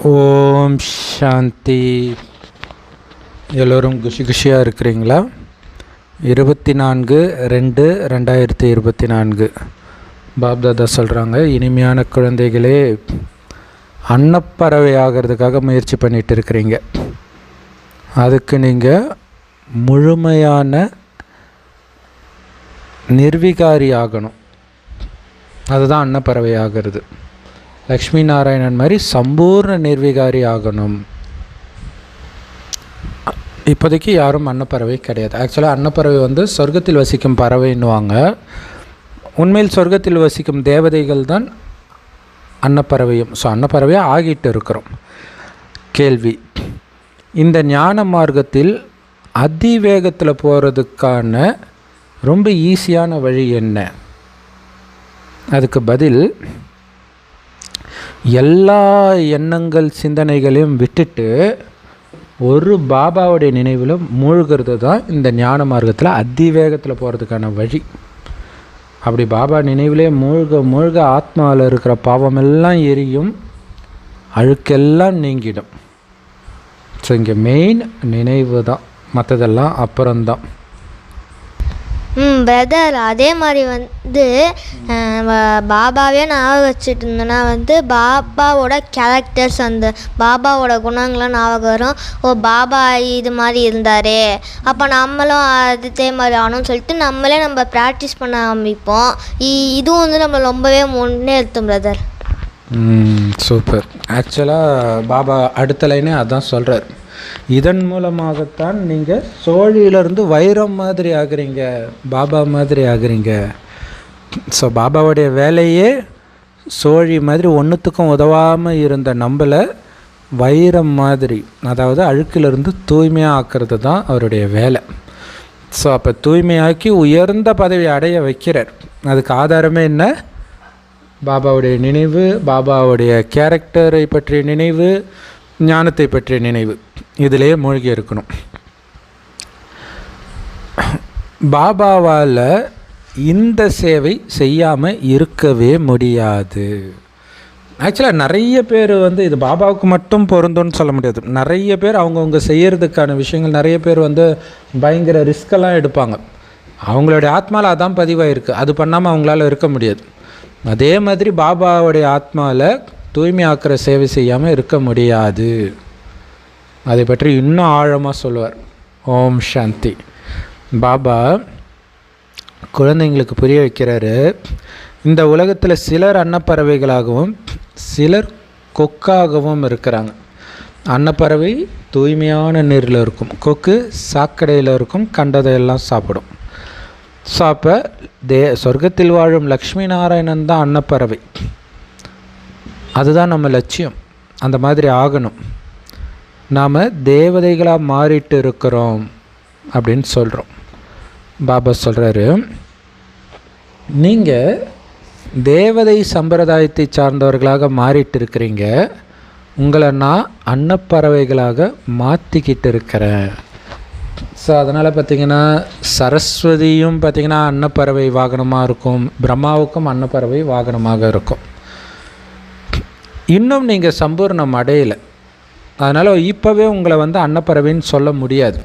ஓம் சாந்தி. எல்லோரும் குஷியாக இருக்கிறீங்களா? 24/2/2024 பாப்தாதா சொல்கிறாங்க, இனிமையான குழந்தைகளே, அன்னப்பறவை ஆகிறதுக்காக முயற்சி பண்ணிகிட்டு இருக்கிறீங்க. அதுக்கு நீங்கள் முழுமையான நிர்விகாரி ஆகணும். அதுதான் அன்னப்பறவை ஆகிறது. லக்ஷ்மி நாராயணன் மாதிரி சம்பூர்ண நிர்விகாரி ஆகணும். இப்போதைக்கு யாரும் அன்னப்பறவை கிடையாது. ஆக்சுவலாக அன்னப்பறவை சொர்க்கத்தில் வசிக்கும் பறவைன்னுவாங்க. உண்மையில் சொர்க்கத்தில் வசிக்கும் தேவதைகள் தான் அன்னப்பறவையும். ஸோ அன்னப்பறவையாக ஆகிட்டு இருக்கிறோம். கேள்வி, இந்த ஞான மார்க்கத்தில் அதிவேகத்தில் போகிறதுக்கான ரொம்ப ஈஸியான வழி என்ன? அதுக்கு பதில், எல்லா எண்ணங்கள் சிந்தனைகளையும் விட்டுட்டு ஒரு பாபாவுடைய நினைவில் மூழ்கிறது தான் இந்த ஞான மார்க்கத்தில் அதிவேகத்தில் போகிறதுக்கான வழி. அப்படி பாபா நினைவிலே மூழ்க ஆத்மாவில் இருக்கிற பாவமெல்லாம் எரியும், அழுக்கெல்லாம் நீங்கிடும். ஸோ இங்கே மெயின் நினைவு தான், மற்றதெல்லாம் அப்புறம்தான். பிரதர், அதே மாதிரி பாபாவே ஞாபகம் வச்சுட்டு இருந்தோன்னா பாபாவோட கேரக்டர்ஸ், அந்த பாபாவோட குணங்கள்லாம் ஞாபகம் வரும். ஓ, பாபா இது மாதிரி இருந்தார், அப்போ நம்மளும் அதே மாதிரி ஆகணும்னு சொல்லிட்டு நம்ம ப்ராக்டிஸ் பண்ண ஆரம்பிப்போம். இதுவும் நம்ம ரொம்பவே முன்னேறுத்தும் பிரதர். சூப்பர். ஆக்சுவலாக பாபா அடுத்த லைனே அதான் சொல்கிறார். இதன் மூலமாகத்தான் நீங்கள் சோழியிலேருந்து வைரம் மாதிரி ஆகுறீங்க, பாபா மாதிரி ஆகுறீங்க. ஸோ பாபாவுடைய வேலையே சோழி மாதிரி ஒன்றுத்துக்கும் உதவாமல் இருந்த நம்மளை வைரம் மாதிரி, அதாவது அழுக்கிலிருந்து தூய்மையாக ஆக்கிறது தான் அவருடைய வேலை. ஸோ அப்போ தூய்மையாக்கி உயர்ந்த பதவி அடைய வைக்கிறார். அதுக்கு ஆதாரமே என்ன? பாபாவுடைய நினைவு, பாபாவுடைய கேரக்டரை பற்றிய நினைவு, ஞானத்தை பற்றிய நினைவு, இதிலே மூழ்கி இருக்கணும். பாபாவால் இந்த சேவை செய்யாமல் இருக்கவே முடியாது. ஆக்சுவலாக நிறைய பேர் இது பாபாவுக்கு மட்டும் பொருந்தும்னு சொல்ல முடியாது. நிறைய பேர் அவங்கவுங்க செய்கிறதுக்கான விஷயங்கள், நிறைய பேர் பயங்கர ரிஸ்கெல்லாம் எடுப்பாங்க. அவங்களுடைய ஆத்மாவில் அதான் பதிவாயிருக்கு. அது பண்ணாமல் அவங்களால இருக்க முடியாது. அதே மாதிரி பாபாவுடைய ஆத்மாவில் தூய்மை ஆக்கிற சேவை செய்யாமல் இருக்க முடியாது. அதை பற்றி இன்னும் ஆழமாக சொல்லுவார். ஓம் சாந்தி. பாபா குழந்தைங்களுக்கு புரிய வைக்கிறாரு, இந்த உலகத்தில் சிலர் அன்னப்பறவைகளாகவும் சிலர் கொக்காகவும் இருக்கிறாங்க. அன்னப்பறவை தூய்மையான நீரில் இருக்கும், கொக்கு சாக்கடையில் இருக்கும், கண்டதையெல்லாம் சாப்பிடும். ஸோ அப்போ சொர்க்கத்தில் வாழும் லக்ஷ்மி நாராயணன் தான் அன்னப்பறவை. அதுதான் நம்ம லட்சியம். அந்த மாதிரி ஆகணும். நாம் தேவதைகளாக மாறிட்டு இருக்கிறோம் அப்படின்னு சொல்கிறோம். பாபா சொல்கிறாரு, நீங்கள் தேவதை சம்பிரதாயத்தை சார்ந்தவர்களாக மாறிட்டு இருக்கிறீங்க, உங்களை நான் அன்னப்பறவைகளாக மாற்றிக்கிட்டு இருக்கிறேன். ஸோ அதனால் பார்த்திங்கன்னா சரஸ்வதியும் பார்த்திங்கன்னா அன்னப்பறவை வாகனமாக இருக்கும், பிரம்மாவுக்கும் அன்னப்பறவை வாகனமாக இருக்கும். இன்னும் நீங்கள் சம்பூர்ணம் அடையலை. அதனால் இப்போவே உங்களை அன்னப்பறவைன்னு சொல்ல முடியாது.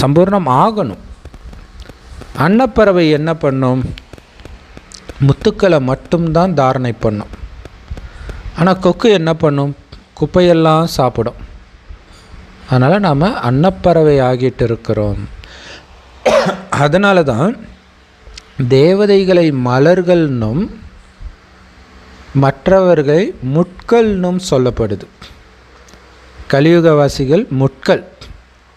சம்பூர்ணம் ஆகணும். அன்னப்பறவை என்ன பண்ணும்? முத்துக்களை மட்டும்தான் தாரணை பண்ணும். ஆனால் கொக்கு என்ன பண்ணும்? குப்பையெல்லாம் சாப்பிடும். அதனால் நாம் அன்னப்பறவை ஆகிட்டு இருக்கிறோம். அதனால தான் தேவதைகளை மலர்கள்னும் மற்றவர்களை முட்கள்னும் சொல்லப்படுது. கலியுகவாசிகள் முட்கள்,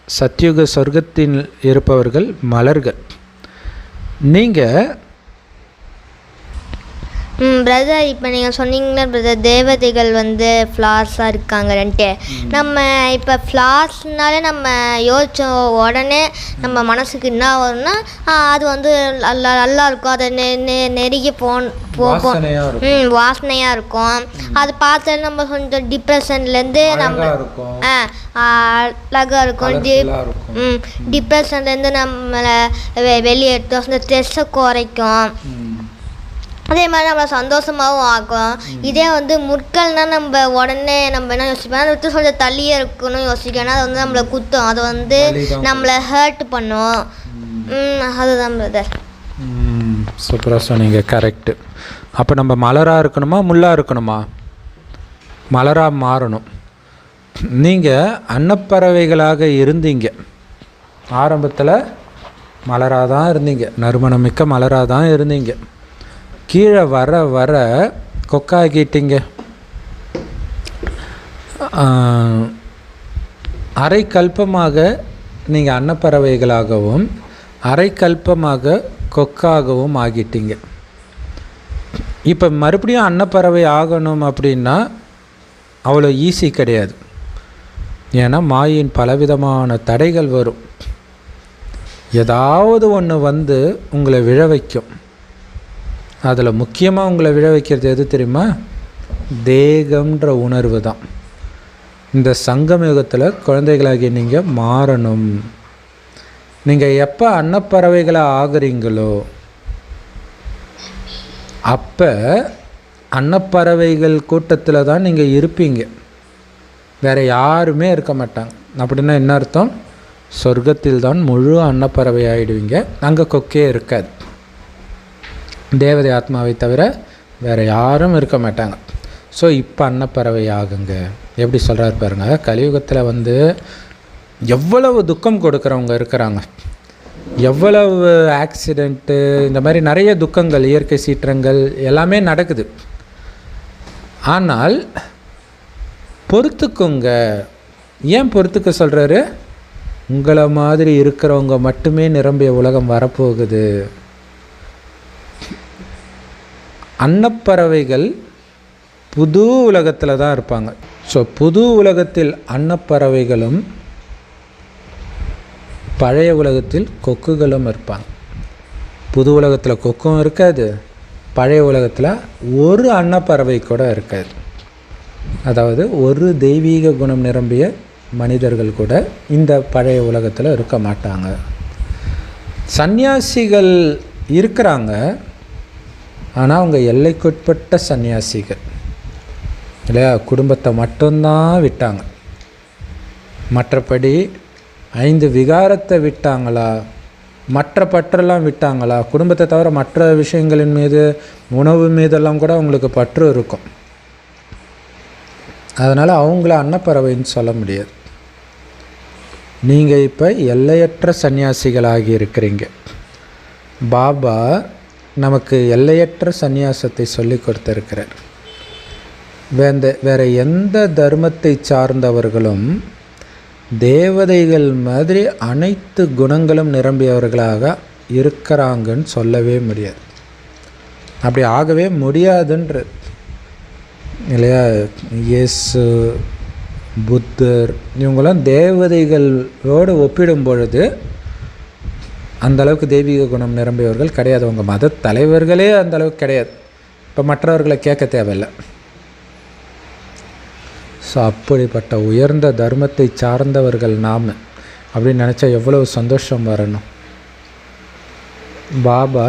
சத்யுக சொர்க்கத்தில் இருப்பவர்கள் மலர்கள். நீங்கள் பிரதர், இப்போ நீங்கள் சொன்னீங்களா பிரதர், தேவதைகள் ஃப்ளார்ஸாக இருக்காங்கன்ட்டு. நம்ம இப்போ ஃப்ளார்ஸ்னாலே நம்ம யோசிச்ச உடனே நம்ம மனசுக்கு என்ன வரும்னா, அது நல்லா இருக்கும், அதை நெருங்கி வாசனையாக இருக்கும். அது பார்த்து நம்ம கொஞ்சம் டிப்ரெஷன்லேருந்து நம்ம அழகாக இருக்கும். டிப்ரெஷன்லேருந்து நம்மளை வெளியேற்றும், அந்த ஸ்ட்ரெஸ்ஸை குறைக்கும். அதே மாதிரி நம்மளை சந்தோஷமாகவும் ஆக்கும். இதே வந்து முட்கள்னால் நம்ம உடனே நம்ம என்ன யோசிப்போம், அதை விட்டு கொஞ்சம் தள்ளியே இருக்கணும் யோசிக்கணும். ஏன்னா அது வந்து நம்மளை குத்தும், அது வந்து நம்மளை ஹர்ட் பண்ணும். அதுதான் பிரதர். சூப்பராக சொன்னீங்க, கரெக்டு. அப்போ நம்ம மலராக இருக்கணுமா முள்ளாக இருக்கணுமா? மலராக மாறணும். நீங்கள் அன்னப்பறவைகளாக இருந்தீங்க, ஆரம்பத்தில் மலராக தான் இருந்தீங்க, நறுமணமிக்க மலராக தான் இருந்தீங்க. கீழே வர வர கொக்காகிட்டீங்க. அரை கல்பமாக நீங்கள் அன்னப்பறவைகளாகவும் அரை கல்பமாக கொக்காகவும் ஆகிட்டீங்க. இப்போ மறுபடியும் அன்னப்பறவை ஆகணும் அப்படின்னா அவ்வளோ ஈஸி கிடையாது. ஏன்னா மாயின் பலவிதமான தடைகள் வரும். ஏதாவது ஒன்று வந்து உங்களை விழ வைக்கும். அதில் முக்கியமாக உங்களை விழ வைக்கிறது எது தெரியுமா? தேகம்ன்ற உணர்வு தான். இந்த சங்கம் யுகத்தில் குழந்தைகளாகி நீங்கள் மாறணும். நீங்கள் எப்போ அன்னப்பறவைகளாக ஆகுறீங்களோ அப்போ அன்னப்பறவைகள் கூட்டத்தில் தான் நீங்கள் இருப்பீங்க, வேறு யாருமே இருக்க மாட்டாங்க. அப்படின்னா என்ன அர்த்தம்? சொர்க்கத்தில் தான் முழு அன்னப்பறவை ஆகிடுவீங்க. அங்கே கொக்கே இருக்காது. தேவதை ஆத்மாவை தவிர வேறு யாரும் இருக்க மாட்டாங்க. ஸோ இப்போ அன்னப்பறவை ஆகுங்க. எப்படி சொல்கிறாரு பாருங்க. கலியுகத்தில் வந்து எவ்வளவு துக்கம் கொடுக்குறவங்க இருக்கிறாங்க, எவ்வளவு ஆக்சிடெண்ட்டு, இந்த மாதிரி நிறைய துக்கங்கள், இயற்கை சீற்றங்கள் எல்லாமே நடக்குது. ஆனால் பொறுத்துக்குங்க. ஏன் பொறுத்துக்க சொல்கிறாரு? உங்களை மாதிரி இருக்கிறவங்க மட்டுமே நிரம்பிய உலகம் வரப்போகுது. அன்னப்பறவைகள் புது உலகத்தில் தான் இருப்பாங்க. ஸோ புது உலகத்தில் அன்னப்பறவைகளும் பழைய உலகத்தில் கொக்குகளும் இருப்பாங்க. புது உலகத்தில் கொக்கும் இருக்காது, பழைய உலகத்தில் ஒரு அன்னப்பறவை கூட இருக்காது. அதாவது ஒரு தெய்வீக குணம் நிரம்பிய மனிதர்கள் கூட இந்த பழைய உலகத்தில் இருக்க மாட்டாங்க. சந்நியாசிகள் இருக்கிறாங்க, ஆனால் அவங்க எல்லைக்குட்பட்ட சன்னியாசிகள் இல்லையா? குடும்பத்தை மட்டும்தான் விட்டாங்க. மற்றபடி 5 விகாரத்தை விட்டாங்களா? மற்ற பற்றெல்லாம் விட்டாங்களா? குடும்பத்தை தவிர மற்ற விஷயங்களின் மீது, உணவு மீதெல்லாம் கூட அவங்களுக்கு பற்று இருக்கும். அதனால் அவங்கள அன்னப்பறவைன்னு சொல்ல முடியாது. நீங்கள் இப்போ எல்லையற்ற சன்னியாசிகளாகி இருக்கிறீங்க. பாபா நமக்கு எல்லையற்ற சந்நியாசத்தை சொல்லி கொடுத்துருக்கிறார். வேறு எந்த தர்மத்தை சார்ந்தவர்களும் தேவதைகள் மாதிரி அனைத்து குணங்களும் நிரம்பியவர்களாக இருக்கிறாங்கன்னு சொல்லவே முடியாது. அப்படி ஆகவே முடியாதுன்றது இல்லையா? இயேசு, புத்தர் இவங்களாம் தேவதைகளோடு ஒப்பிடும் பொழுது அந்தளவுக்கு தெய்வீக குணம் நிரம்பியவர்கள் கிடையாது. அவங்க மத தலைவர்களே அந்தளவுக்கு கிடையாது. இப்போ மற்றவர்களை கேட்க தேவையில்லை. ஸோ அப்படிப்பட்ட உயர்ந்த தர்மத்தை சார்ந்தவர்கள் நாம் அப்படின்னு நினச்சா எவ்வளவு சந்தோஷம் வரணும். பாபா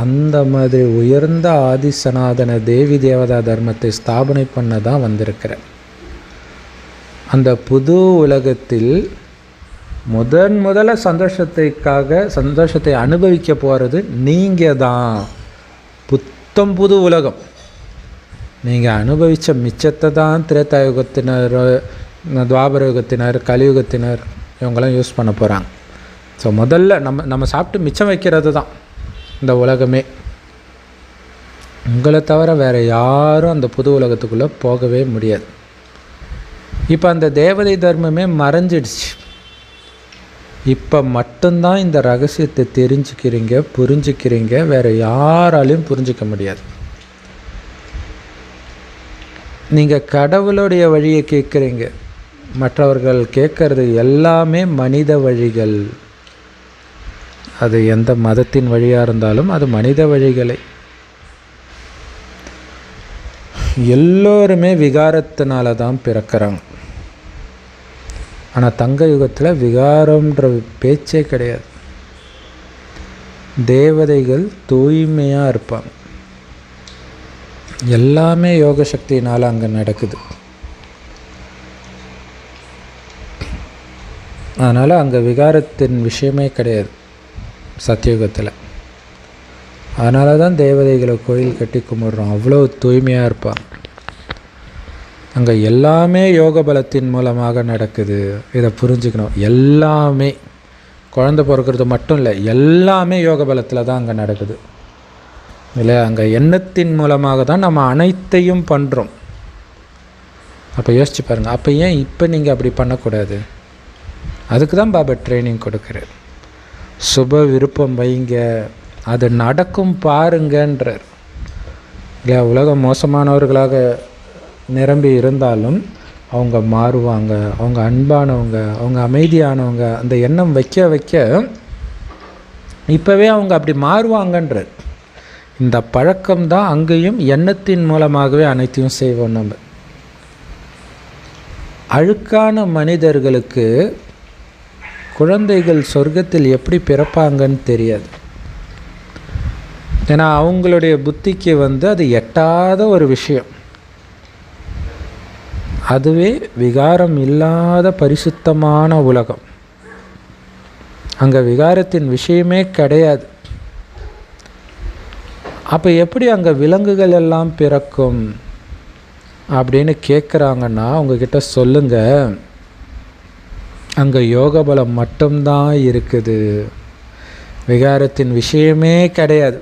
அந்த மாதிரி உயர்ந்த ஆதி சனாதன தேவி தேவதா தர்மத்தை ஸ்தாபனை பண்ண தான் வந்திருக்கிறேன். அந்த புது உலகத்தில் முதல்ல சந்தோஷத்தை அனுபவிக்க போகிறது நீங்கள் தான். புத்தம் புது உலகம். நீங்கள் அனுபவித்த மிச்சத்தை தான் திரேதாயுகத்தினர், துவாபர யுகத்தினர், கலியுகத்தினர் இவங்களாம் யூஸ் பண்ண போகிறாங்க. ஸோ முதல்ல நம்ம சாப்பிட்டு மிச்சம் வைக்கிறது தான் இந்த உலகமே. உங்களை தவிர வேறு யாரும் அந்த புது உலகத்துக்குள்ளே போகவே முடியாது. இப்போ அந்த தேவதை தர்மமே மறைஞ்சிடுச்சு. இப்போ மட்டும்தான் இந்த ரகசியத்தை தெரிஞ்சுக்கிறீங்க, புரிஞ்சுக்கிறீங்க. வேறு யாராலையும் புரிஞ்சிக்க முடியாது. நீங்கள் கடவுளுடைய வழியை கேட்குறீங்க, மற்றவர்கள் கேட்குறது எல்லாமே மனித வழிகள். அது எந்த மதத்தின் வழியாக இருந்தாலும் அது மனித வழிகளை. எல்லோருமே விகாரத்தினால தான் பிறக்கிறாங்க. ஆனால் தங்க யுகத்தில் விகாரம்ன்ற பேச்சே கிடையாது. தேவதைகள் தூய்மையாக இருப்பாங்க. எல்லாமே யோக சக்தியினால் அங்கே நடக்குது. அதனால் அங்கே விகாரத்தின் விஷயமே கிடையாது சத்தியுகத்தில். அதனால தான் தேவதைகளை கோயில் கட்டி கும்பிட்றோம். அவ்வளோ தூய்மையாக இருப்பாங்க. அங்கே எல்லாமே யோக பலத்தின் மூலமாக நடக்குது. இதை புரிஞ்சுக்கணும். எல்லாமே குழந்தை பிறக்கிறது மட்டும் இல்லை, எல்லாமே யோக பலத்தில் தான் அங்கே நடக்குது இல்லை. அங்கே எண்ணத்தின் மூலமாக தான் நம்ம அனைத்தையும் பண்ணுறோம். அப்போ யோசிச்சு பாருங்கள். அப்போ ஏன் இப்போ நீங்கள் அப்படி பண்ணக்கூடாது? அதுக்கு தான் பாபா ட்ரைனிங் கொடுக்குறார். சுப விருப்பம் வைங்க, அது நடக்கும் பாருங்கன்றார் இல்லையா. உலகம் மோசமானவர்களாக நிரம்பி இருந்தாலும் அவங்க மாறுவாங்க, அவங்க அன்பானவங்க, அவங்க அமைதியானவங்க. அந்த எண்ணம் வைக்க வைக்க இப்போவே அவங்க அப்படி மாறுவாங்கன்றார். இந்த பழக்கம்தான் அங்கேயும் எண்ணத்தின் மூலமாகவே அனைத்தையும் செய்வோம். நம்ம அழுக்கான மனிதர்களுக்கு குழந்தைகள் சொர்க்கத்தில் எப்படி பிறப்பாங்கன்னு தெரியாது. ஏன்னா அவங்களுடைய புத்திக்கு அது எட்டாத ஒரு விஷயம். அதுவே விகாரம் இல்லாத பரிசுத்தமான உலகம். அங்கே விகாரத்தின் விஷயமே கிடையாது. அப்போ எப்படி அங்கே விலங்குகள் எல்லாம் பிறக்கும் அப்படின்னு கேட்குறாங்கன்னா அவங்கக்கிட்ட சொல்லுங்கள், அங்கே யோக பலம் மட்டும்தான் இருக்குது. விகாரத்தின் விஷயமே கிடையாது.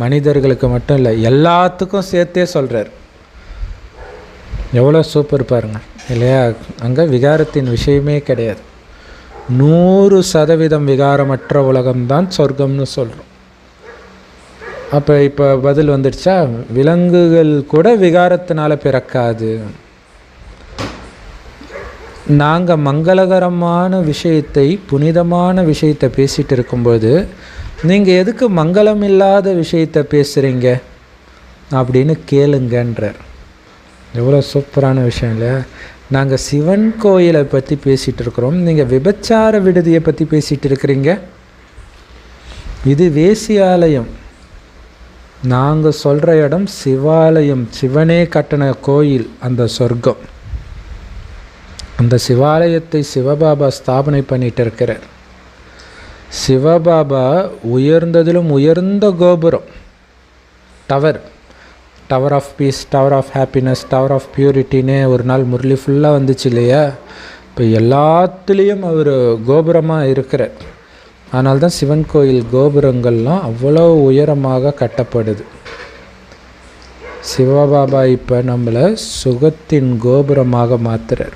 மனிதர்களுக்கு மட்டும் இல்லை, எல்லாத்துக்கும் சேர்த்தே சொல்கிறார். எவ்வளோ சூப்பர் பாருங்கள் இல்லையா. அங்கே விகாரத்தின் விஷயமே கிடையாது. 100% விகாரமற்ற உலகம்தான் சொர்க்கம்னு சொல்கிறோம். அப்போ இப்போ பதில் வந்துடுச்சா? விலங்குகள் கூட விகாரத்தினால் பிறக்காது. நாங்கள் மங்களகரமான விஷயத்தை, புனிதமான விஷயத்தை பேசிகிட்டு இருக்கும்போது நீங்கள் எதுக்கு மங்களம் இல்லாத விஷயத்தை பேசுகிறீங்க அப்படின்னு கேளுங்கன்றார். எவ்வளோ சூப்பரான விஷயம் இல்லையா. நாங்கள் சிவன் கோயிலை பற்றி பேசிகிட்டு இருக்கிறோம், நீங்கள் விபச்சார விடுதியை பற்றி பேசிகிட்டு இருக்கிறீங்க. இது வேசியாலயம். நாங்கள் சொல்கிற இடம் சிவாலயம், சிவனே கட்டின கோயில், அந்த சொர்க்கம். அந்த சிவாலயத்தை சிவபாபா ஸ்தாபனை பண்ணிட்டு இருக்கிறார். சிவபாபா உயர்ந்ததிலும் உயர்ந்த கோபுரம், tower of peace, tower of happiness, tower of பியூரிட்டின்னு ஒரு நாள் முரளி ஃபுல்லாக வந்துச்சு இல்லையா. இப்போ எல்லாத்துலேயும் அவர் கோபுரமாக இருக்கிறார். அதனால தான் சிவன் கோயில் கோபுரங்கள்லாம் அவ்வளோ உயரமாக கட்டப்படுது. சிவபாபா இப்போ நம்மளை சுகத்தின் கோபுரமாக மாற்றுறார்.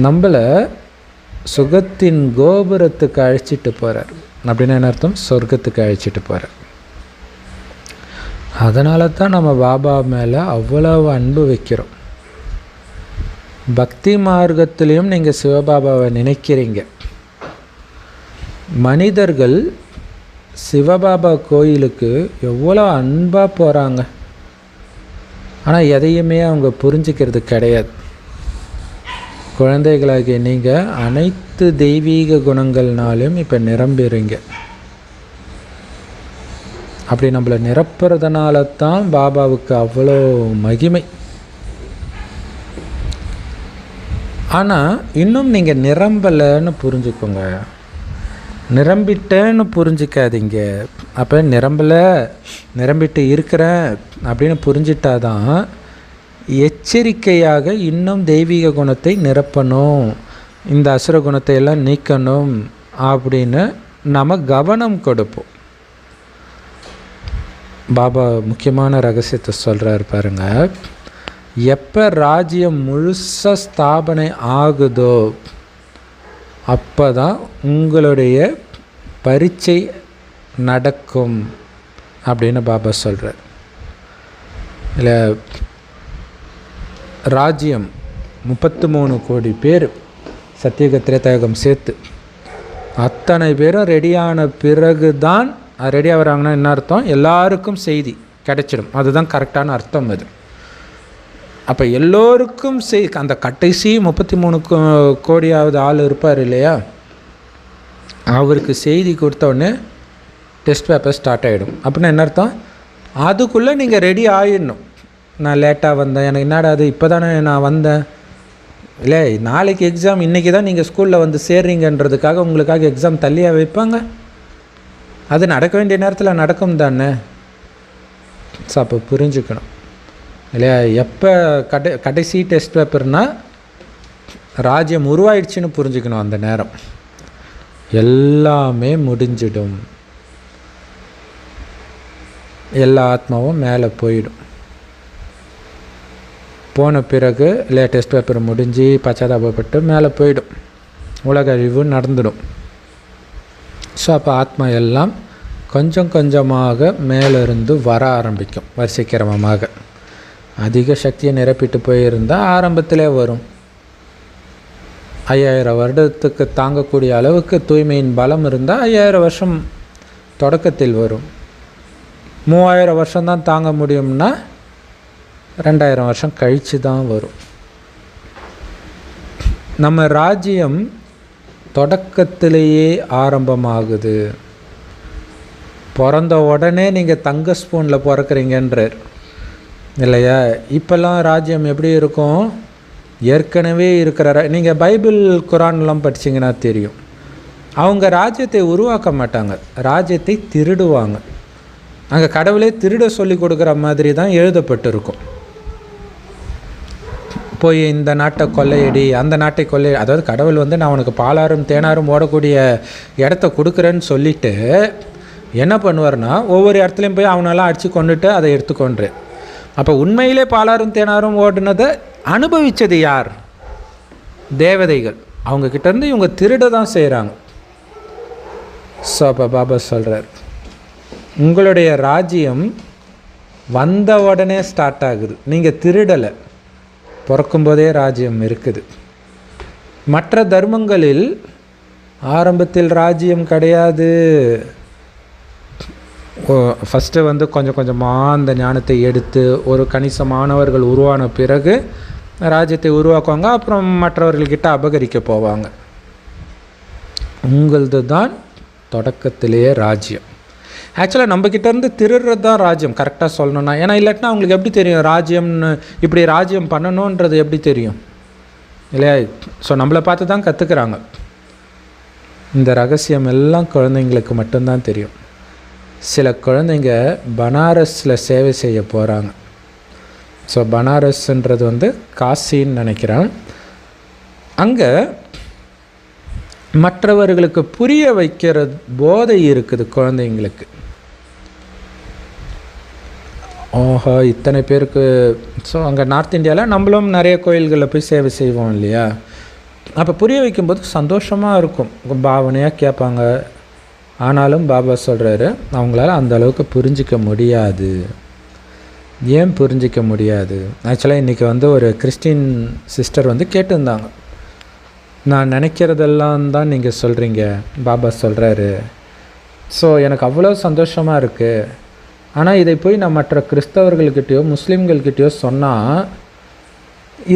நம்மளை சுகத்தின் கோபுரத்துக்கு அழைச்சிட்டு போகிறார். அப்படின்னு என்ன அர்த்தம்? சொர்க்கத்துக்கு அழைச்சிட்டு போகிறார். அதனால தான் நம்ம பாபா மேலே அவ்வளவு அன்பு வைக்கிறோம். பக்தி மார்க்கத்திலையும் நீங்கள் சிவபாபாவை நினைக்கிறீங்க. மனிதர்கள் சிவபாபா கோயிலுக்கு எவ்வளோ அன்பாக போகிறாங்க. ஆனால் எதையுமே அவங்க புரிஞ்சிக்கிறது கிடையாது. குழந்தைகளாகிய நீங்கள் அனைத்து தெய்வீக குணங்கள்னாலும் இப்போ நிரம்பிடுறீங்க. அப்படி நம்மளை நிரப்புறதுனால தான் பாபாவுக்கு அவ்வளோ மகிமை. ஆனால் இன்னும் நீங்கள் நிரம்பலைன்னு புரிஞ்சுக்கோங்க. நிரம்பிட்டேன்னு புரிஞ்சிக்காதீங்க. அப்போ நிரம்பிட்டு இருக்கிறேன் அப்படின்னு புரிஞ்சிட்டாதான் எச்சரிக்கையாக இன்னும் தெய்வீக குணத்தை நிரப்பணும், இந்த அசுர குணத்தை எல்லாம் நீக்கணும் அப்படின்னு நம்ம கவனம் கொடுப்போம். பாபா முக்கியமான ரகசியத்தை சொல்கிறார் பாருங்க. எப்போ ராஜ்யம் முழுசாக ஸ்தாபனை ஆகுதோ அப்போ தான் உங்களுடைய பரீட்சை நடக்கும் அப்படின்னு பாபா சொல்கிறார். இல்லை, ராஜ்யம் 33 கோடி பேர் சத்தியுக திரேதாயுகம் சேர்த்து அத்தனை பேரும் ரெடியான பிறகு தான் ரெடியாக வராங்கன்னா என்ன அர்த்தம்? எல்லாருக்கும் செய்தி கிடைச்சிடும். அதுதான் கரெக்டான அர்த்தம் அது. அப்போ எல்லோருக்கும் அந்த கடைசி 33 கோடியாவது ஆள் இருப்பார் இல்லையா, அவருக்கு செய்தி கொடுத்த உடனே டெஸ்ட் பேப்பர் ஸ்டார்ட் ஆகிடும். அப்படின்னா என்ன அர்த்தம்? அதுக்குள்ளே நீங்கள் ரெடி ஆகிடணும். நான் லேட்டாக வந்தேன், எனக்கு என்னடா அது இப்போ தானே நான் வந்தேன், இல்லை நாளைக்கு எக்ஸாம், இன்றைக்கி தான் நீங்கள் ஸ்கூலில் வந்து சேர்றீங்கன்றதுக்காக உங்களுக்காக எக்ஸாம் தள்ளியாக வைப்பாங்க? அது நடக்க வேண்டிய நேரத்தில் நடக்கும் தானே. ஸோ அப்போ புரிஞ்சுக்கணும் இல்லையா. எப்போ கடைசி டெஸ்ட் பேப்பர்னால் ராஜ்யம் உருவாயிடுச்சுன்னு புரிஞ்சுக்கணும். அந்த நேரம் எல்லாமே முடிஞ்சிடும், எல்லா ஆத்மாவும் மேலே போயிடும். போன பிறகு டெஸ்ட் பேப்பர் முடிஞ்சு பச்சாதாபப்பட்டு மேலே போயிடும், உலக அழிவு நடந்துடும். ஸோ அப்போ ஆத்மா எல்லாம் கொஞ்சம் கொஞ்சமாக மேலிருந்து வர ஆரம்பிக்கும் வரிசைக்கிரமமாக. அதிக சக்தியை நிரப்பிட்டு போயிருந்தால் ஆரம்பத்திலே வரும். 5000 வருடத்துக்கு தாங்கக்கூடிய அளவுக்கு தூய்மையின் பலம் இருந்தால் 5000 வருஷம் தொடக்கத்தில் வரும். 3000 வருஷம்தான் தாங்க முடியும்னா 2000 வருஷம் கழித்து தான் வரும். நம்ம ராஜ்யம் தொடக்கத்திலேயே ஆரம்பமாகுது. பிறந்த உடனே நீங்கள் தங்க ஸ்பூனில் பிறக்கிறீங்கன்றார் இல்லையா. இப்போல்லாம் ராஜ்யம் எப்படி இருக்கும், ஏற்கனவே இருக்கிற நீங்கள் பைபிள் குரான்லாம் படிச்சிங்கன்னா தெரியும். அவங்க ராஜ்யத்தை உருவாக்க மாட்டாங்க, ராஜ்யத்தை திருடுவாங்க. அங்கே கடவுளே திருட சொல்லி கொடுக்குற மாதிரி தான் எழுதப்பட்டிருக்கும். போய் இந்த நாட்டை கொள்ளையடி, அந்த நாட்டை கொள்ளையடி, அதாவது கடவுள் வந்து நான் உனக்கு பாலாரும் தேனாரும் ஓடக்கூடிய இடத்த கொடுக்குறேன்னு சொல்லிவிட்டு என்ன பண்ணுவார்னா ஒவ்வொரு இடத்துலையும் போய் அவனெல்லாம் அடித்து கொண்டுட்டு அதை எடுத்துக்கொண்டு. அப்போ உண்மையிலே பாலாரும் தேனாரும் ஓடினதை அனுபவித்தது யார்? தேவதைகள். அவங்கக்கிட்டேருந்து இவங்க திருட தான் செய்கிறாங்க. ஸோ அப்போ பாபா சொல்கிறார், உங்களுடைய ராஜ்யம் வந்த உடனே ஸ்டார்ட் ஆகுது, நீங்கள் திருடலை, பிறக்கும்போதே ராஜ்யம் இருக்குது. மற்ற தர்மங்களில் ஆரம்பத்தில் ராஜ்யம் கிடையாது. ஃபஸ்ட்டு வந்து கொஞ்சம் கொஞ்சமாக அந்த ஞானத்தை எடுத்து ஒரு கணிசமானவர்கள் உருவான பிறகு ராஜ்யத்தை உருவாக்குவாங்க, அப்புறம் மற்றவர்கள்கிட்ட அபகரிக்க போவாங்க. உங்களது தான் தொடக்கத்திலேயே ராஜ்யம். ஆக்சுவலாக நம்மக்கிட்டேருந்து திருடுறது தான் ராஜ்யம் கரெக்டாக சொல்லணுன்னா. ஏன்னா இல்லாட்டினா அவங்களுக்கு எப்படி தெரியும் ராஜ்யம்னு, இப்படி ராஜ்யம் பண்ணணுன்றது எப்படி தெரியும் இல்லையா. ஸோ நம்மளை பார்த்து தான் கற்றுக்குறாங்க. இந்த ரகசியம் எல்லாம் குழந்தைங்களுக்கு மட்டும்தான் தெரியும். சில குழந்தைங்க பனாரஸில் சேவை செய்ய போகிறாங்க. ஸோ பனாரஸ்ன்றது வந்து காசின்னு நினைக்கிறேன். அங்கே மற்றவர்களுக்கு புரிய வைக்கிற போதை இருக்குது குழந்தைங்களுக்கு. ஓஹோ இத்தனை பேருக்கு. ஸோ அங்கே நார்த் இந்தியாவில் நம்மளும் நிறைய கோயில்களில் போய் சேவை செய்வோம் இல்லையா. அப்போ புரிய வைக்கும்போது சந்தோஷமாக இருக்கும், பாவனையாக கேட்பாங்க. ஆனாலும் பாபா சொல்கிறாரு அவங்களால அந்த அளவுக்கு புரிஞ்சிக்க முடியாது. ஏன் புரிஞ்சிக்க முடியாது? ஆக்சுவலாக இன்றைக்கி வந்து ஒரு கிறிஸ்டின் சிஸ்டர் வந்து கேட்டிருந்தாங்க, நான் நினைக்கிறதெல்லாம் தான் நீங்கள் சொல்கிறீங்க பாபா சொல்கிறாரு. ஸோ எனக்கு அவ்வளோ சந்தோஷமாக இருக்குது. ஆனால் இதை போய் நான் மற்ற கிறிஸ்தவர்கள்கிட்டயோ முஸ்லீம்கள்கிட்டயோ சொன்னால்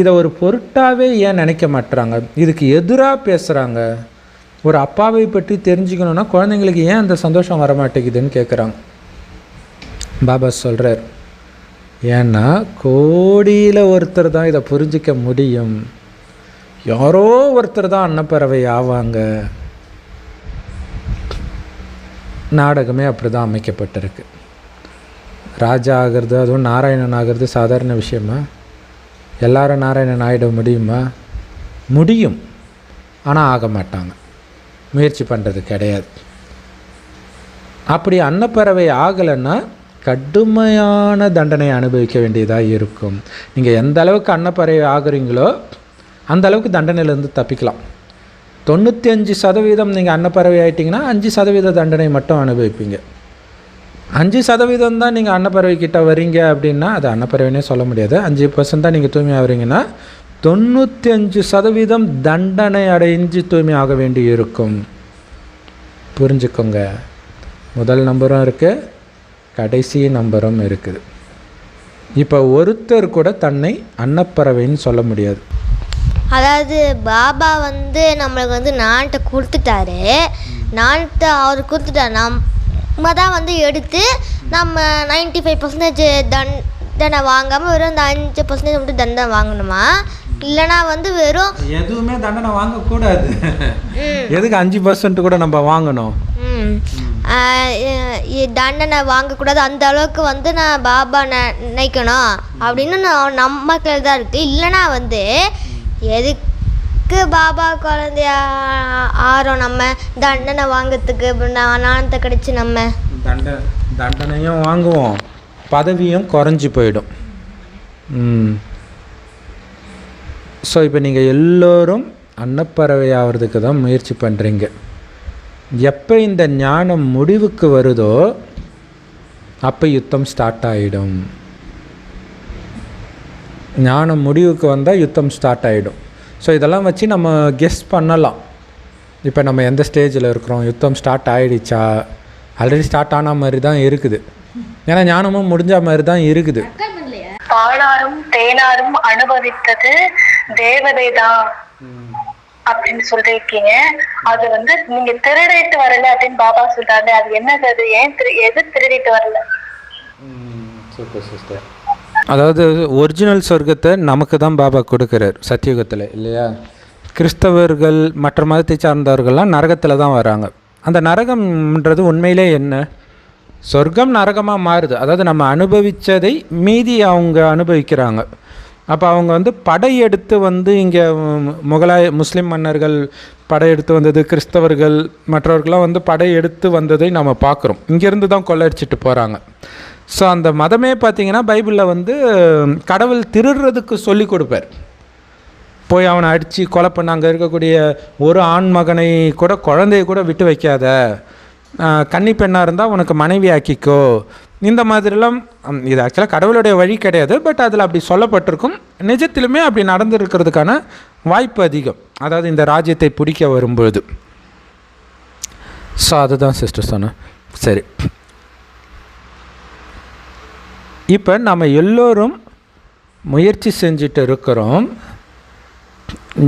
இதை ஒரு பொருட்டாகவே ஏன் நினைக்க மாட்டுறாங்க, இதுக்கு எதிராக பேசுகிறாங்க. ஒரு அப்பாவை பற்றி தெரிஞ்சுக்கணுன்னா குழந்தைங்களுக்கு ஏன் அந்த சந்தோஷம் வரமாட்டேங்குதுன்னு கேட்குறாங்க. பாபா சொல்கிறார், ஏன்னா கோடியில் ஒருத்தர் தான் இதை புரிஞ்சிக்க முடியும், யாரோ ஒருத்தர் தான் அன்னப்பறவை ஆவாங்க. நாடகமே அப்படி தான் அமைக்கப்பட்டிருக்கு. ராஜா ஆகிறது, அதுவும் நாராயணன் ஆகிறது சாதாரண விஷயமா? எல்லாரும் நாராயணன் ஆகிட முடியுமா? முடியும், ஆனால் ஆக மாட்டாங்க, முயற்சி பண்ணுறது கிடையாது. அப்படி அன்னப்பறவை ஆகலைன்னா கடுமையான தண்டனை அனுபவிக்க வேண்டியதாக இருக்கும். நீங்கள் எந்த அளவுக்கு அன்னப்பறவை ஆகுறீங்களோ அந்த அளவுக்கு தண்டனையிலேருந்து தப்பிக்கலாம். 95% நீங்கள் அன்னப்பறவை ஆகிட்டிங்கன்னா 5% தண்டனை மட்டும் அனுபவிப்பீங்க. 5% தான் நீங்கள் அன்னப்பறவை கிட்ட வரீங்க அப்படின்னா அது அன்னப்பறவைனே சொல்ல முடியாது. 5% தான் நீங்கள் தூய்மை ஆகிறீங்கன்னா 95% தண்டனை அடைஞ்சு தூய்மை ஆக வேண்டி இருக்கும். புரிஞ்சுக்கோங்க, முதல் நம்பரும் இருக்குது, கடைசி நம்பரும் இருக்குது. இப்போ ஒருத்தர் கூட தன்னை அன்னப்பறவைன்னு சொல்ல முடியாது. அதாவது பாபா வந்து நம்மளுக்கு வந்து நாட்டை கொடுத்துட்டாரு, நாட்டை அவர் கொடுத்துட்டாரு, நம்ம தான் வந்து எடுத்து நம்ம 95% தண்டனை வாங்காமல் வெறும் அந்த 5% மட்டும் தண்டனை வாங்கணுமா? இல்லைனா வந்து வெறும் எதுவுமே தண்டனை வாங்கக்கூடாது. எதுக்கு 5% கூட நம்ம வாங்கணும்? தண்டனை வாங்கக்கூடாது, அந்த அளவுக்கு வந்து நான் பாபா நினைக்கணும் அப்படின்னு நம்ம கையில் தான் இருக்குது. இல்லைனா வந்து எதுக்கு பாபா குழந்தைய ஆறோம் நம்ம தண்டனை வாங்கிறதுக்கு? நாணத்தை கிடச்சி நம்ம தண்டனையும் வாங்குவோம், பதவியும் குறைஞ்சி போயிடும். ஸோ இப்போ நீங்கள் எல்லோரும் அன்னப்பறவை ஆகிறதுக்கு தான் முயற்சி பண்ணுறீங்க. எப்போ இந்த ஞானம் முடிவுக்கு வருதோ அப்போ யுத்தம் ஸ்டார்ட் ஆகிடும். ஞானம் முடிவுக்கு வந்தால் யுத்தம் ஸ்டார்ட் ஆகிடும். ஸோ இதெல்லாம் வச்சு நம்ம கெஸ் பண்ணலாம். இப்போ நம்ம எந்த ஸ்டேஜில் இருக்கிறோம், யுத்தம் ஸ்டார்ட் ஆகிடுச்சா, ஆல்ரெடி ஸ்டார்ட் ஆன மாதிரி தான் இருக்குது. ஏன்னா ஞானமும் முடிஞ்ச மாதிரி தான் இருக்குது. பாலாரும் தேனாரும் அனுபவித்தது தேவதை தான் அப்படின்னு சொல்லிருக்கீங்க. அது வந்து நீங்க திருடிட்டு வரல அப்படின்னு பாபா சொல்றாங்க. அது என்னது? அது ஏன் எது திருடிட்டு வரல? Super sister. அதாவது ஒரிஜினல் சொர்க்கத்தை நமக்கு தான் பாபா கொடுக்குறார் சத்தியுகத்தில், இல்லையா? கிறிஸ்தவர்கள் மற்ற மதத்தை சார்ந்தவர்கள்லாம் நரகத்தில் தான் வராங்க. அந்த நரகம்ன்றது உண்மையிலே என்ன? சொர்க்கம் நரகமாக மாறுது. அதாவது நம்ம அனுபவித்ததை மீதி அவங்க அனுபவிக்கிறாங்க. அப்போ அவங்க வந்து படையெடுத்து வந்து இங்கே முஸ்லீம் மன்னர்கள் படையெடுத்து வந்தது, கிறிஸ்தவர்கள் மற்றவர்கள்லாம் வந்து படையெடுத்து வந்ததை நம்ம பார்க்குறோம். இங்கேருந்து தான் கொள்ளடிச்சிட்டு போகிறாங்க. ஸோ அந்த மதமே பார்த்திங்கன்னா பைபிளில் வந்து கடவுள் திருடுறதுக்கு சொல்லி கொடுப்பார். போய் அவனை அடித்து கொலை பண்ண, அங்கே இருக்கக்கூடிய ஒரு ஆண் மகனை கூட, குழந்தைய கூட விட்டு வைக்காத, கன்னி பெண்ணாக இருந்தால் உனக்கு மனைவி ஆக்கிக்கோ, இந்த மாதிரிலாம். இது ஆக்சுவலாக கடவுளுடைய வழி கிடையாது, பட் அதில் அப்படி சொல்லப்பட்டிருக்கும். நிஜத்திலுமே அப்படி நடந்துருக்கிறதுக்கான வாய்ப்பு அதிகம், அதாவது இந்த ராஜ்யத்தை பிடிக்க வரும்பொழுது. ஸோ அதுதான் சிஸ்டர் சொன்னேன். சரி, இப்போ நம்ம எல்லோரும் முயற்சி செஞ்சுட்டு இருக்கிறோம்.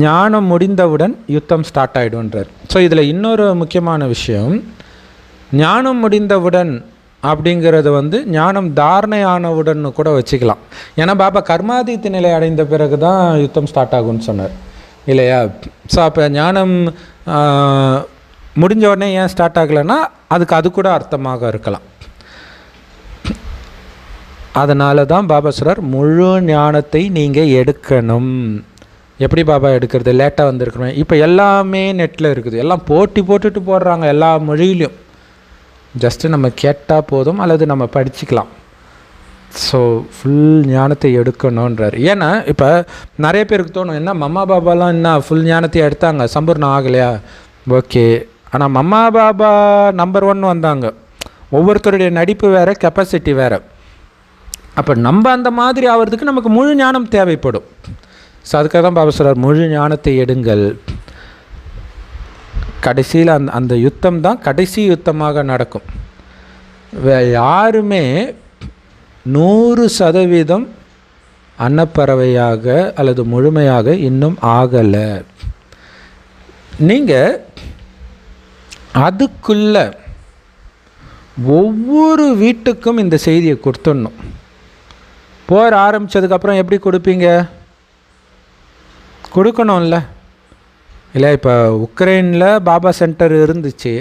ஞானம் முடிந்தவுடன் யுத்தம் ஸ்டார்ட் ஆகிடுன்றார். ஸோ இதில் இன்னொரு முக்கியமான விஷயம், ஞானம் முடிந்தவுடன் அப்படிங்கிறது வந்து ஞானம் தாரணை ஆனவுடன் கூட வச்சுக்கலாம். ஏன்னா பாபா கர்மாதீத்த நிலை அடைந்த பிறகு தான் யுத்தம் ஸ்டார்ட் ஆகும்னு சொன்னார், இல்லையா? ஸோ அப்போ ஞானம் முடிஞ்ச உடனே ஏன் ஸ்டார்ட் ஆகலைன்னா அதுக்கு அது கூட அர்த்தமாக இருக்கலாம். அதனால தான் பாபா சொல்கிறார், முழு ஞானத்தை நீங்கள் எடுக்கணும். எப்படி பாபா எடுக்கிறது? லேட்டாக வந்திருக்கிறோம். இப்போ எல்லாமே நெட்டில் இருக்குது, எல்லாம் போட்டுட்டு போடுறாங்க எல்லா மொழியிலையும். ஜஸ்ட்டு நம்ம கேட்டால் போதும், அல்லது நம்ம படிச்சுக்கலாம். ஸோ ஃபுல் ஞானத்தை எடுக்கணுன்றார். ஏன்னா இப்போ நிறைய பேருக்கு தோணும், என்ன மம்மா பாபாலாம் என்ன ஃபுல் ஞானத்தை எடுத்தாங்க, சம்பூர்ணம் ஆகலையா? ஓகே, ஆனால் மம்மா பாபா நம்பர் 1 வந்தாங்க. ஒவ்வொருத்தருடைய நடிப்பு வேறு, கெப்பாசிட்டி வேறு. அப்போ நம்ம அந்த மாதிரி ஆகிறதுக்கு நமக்கு முழு ஞானம் தேவைப்படும். ஸோ அதுக்காக தான் பாபா சொல்கிறார், முழு ஞானத்தை எடுங்கள். கடைசியில் அந்த யுத்தம் தான் கடைசி யுத்தமாக நடக்கும். யாருமே 100% அன்னப்பறவையாக அல்லது முழுமையாக இன்னும் ஆகலை. நீங்கள் அதுக்குள்ள ஒவ்வொரு வீட்டுக்கும் இந்த செய்தியை கொடுத்துடணும். போர் ஆரம்பித்ததுக்கப்புறம் எப்படி கொடுப்பீங்க? கொடுக்கணும்ல, இல்லை? இப்போ உக்ரைனில் பாபா சென்டர் இருந்துச்சு,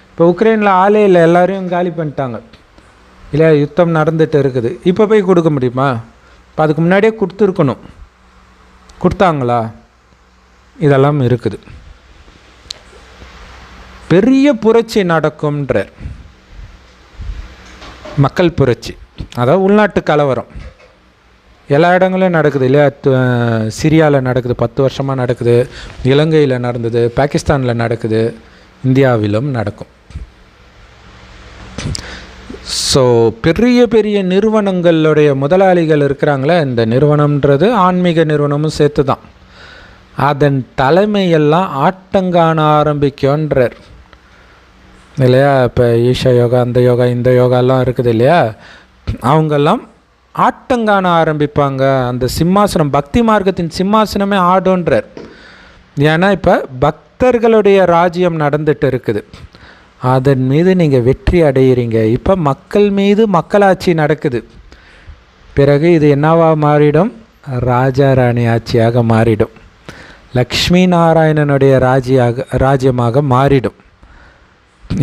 இப்போ உக்ரைனில் ஆளே இல்லை, எல்லோரையும் காலி பண்ணிட்டாங்க, இல்லை? யுத்தம் நடந்துகிட்டு இருக்குது. இப்போ போய் கொடுக்க முடியுமா? இப்போ அதுக்கு முன்னாடியே கொடுத்துருக்கணும். கொடுத்தாங்களா? இதெல்லாம் இருக்குது. பெரிய புரட்சி நடக்கும்ன்றார், மக்கள் புரட்சி, அதாவது உள்நாட்டு கலவரம். எல்லா இடங்களும் நடக்குது, இல்லையா? சிரியாவில் நடக்குது, 10 வருஷமாக நடக்குது. இலங்கையில் நடந்தது, பாகிஸ்தானில் நடக்குது, இந்தியாவிலும் நடக்கும். ஸோ பெரிய பெரிய நிறுவனங்களுடைய முதலாளிகள் இருக்கிறாங்களே, இந்த நிறுவனம்ன்றது ஆன்மீக நிறுவனமும் சேர்த்து தான். அதன் தலைமையெல்லாம் ஆட்டங்காண ஆரம்பிக்கும்ன்றார், இல்லையா? இப்போ ஈஷா யோகா, அந்த யோகா, இந்த யோகாலாம் இருக்குது, இல்லையா? அவங்கெல்லாம் ஆட்டங்காண ஆரம்பிப்பாங்க. அந்த சிம்மாசனம், பக்தி மார்க்கத்தின் சிம்மாசனமே ஆடுன்றார். ஏன்னா இப்போ பக்தர்களுடைய ராஜ்யம் நடந்துட்டு இருக்குது. அதன் மீது நீங்கள் வெற்றி அடைகிறீங்க. இப்போ மக்கள் மீது மக்களாட்சி நடக்குது. பிறகு இது என்னவா மாறிடும்? ராஜா ராணி ஆட்சியாக மாறிடும். லக்ஷ்மி நாராயணனுடைய ராஜ்யமாக மாறிடும்.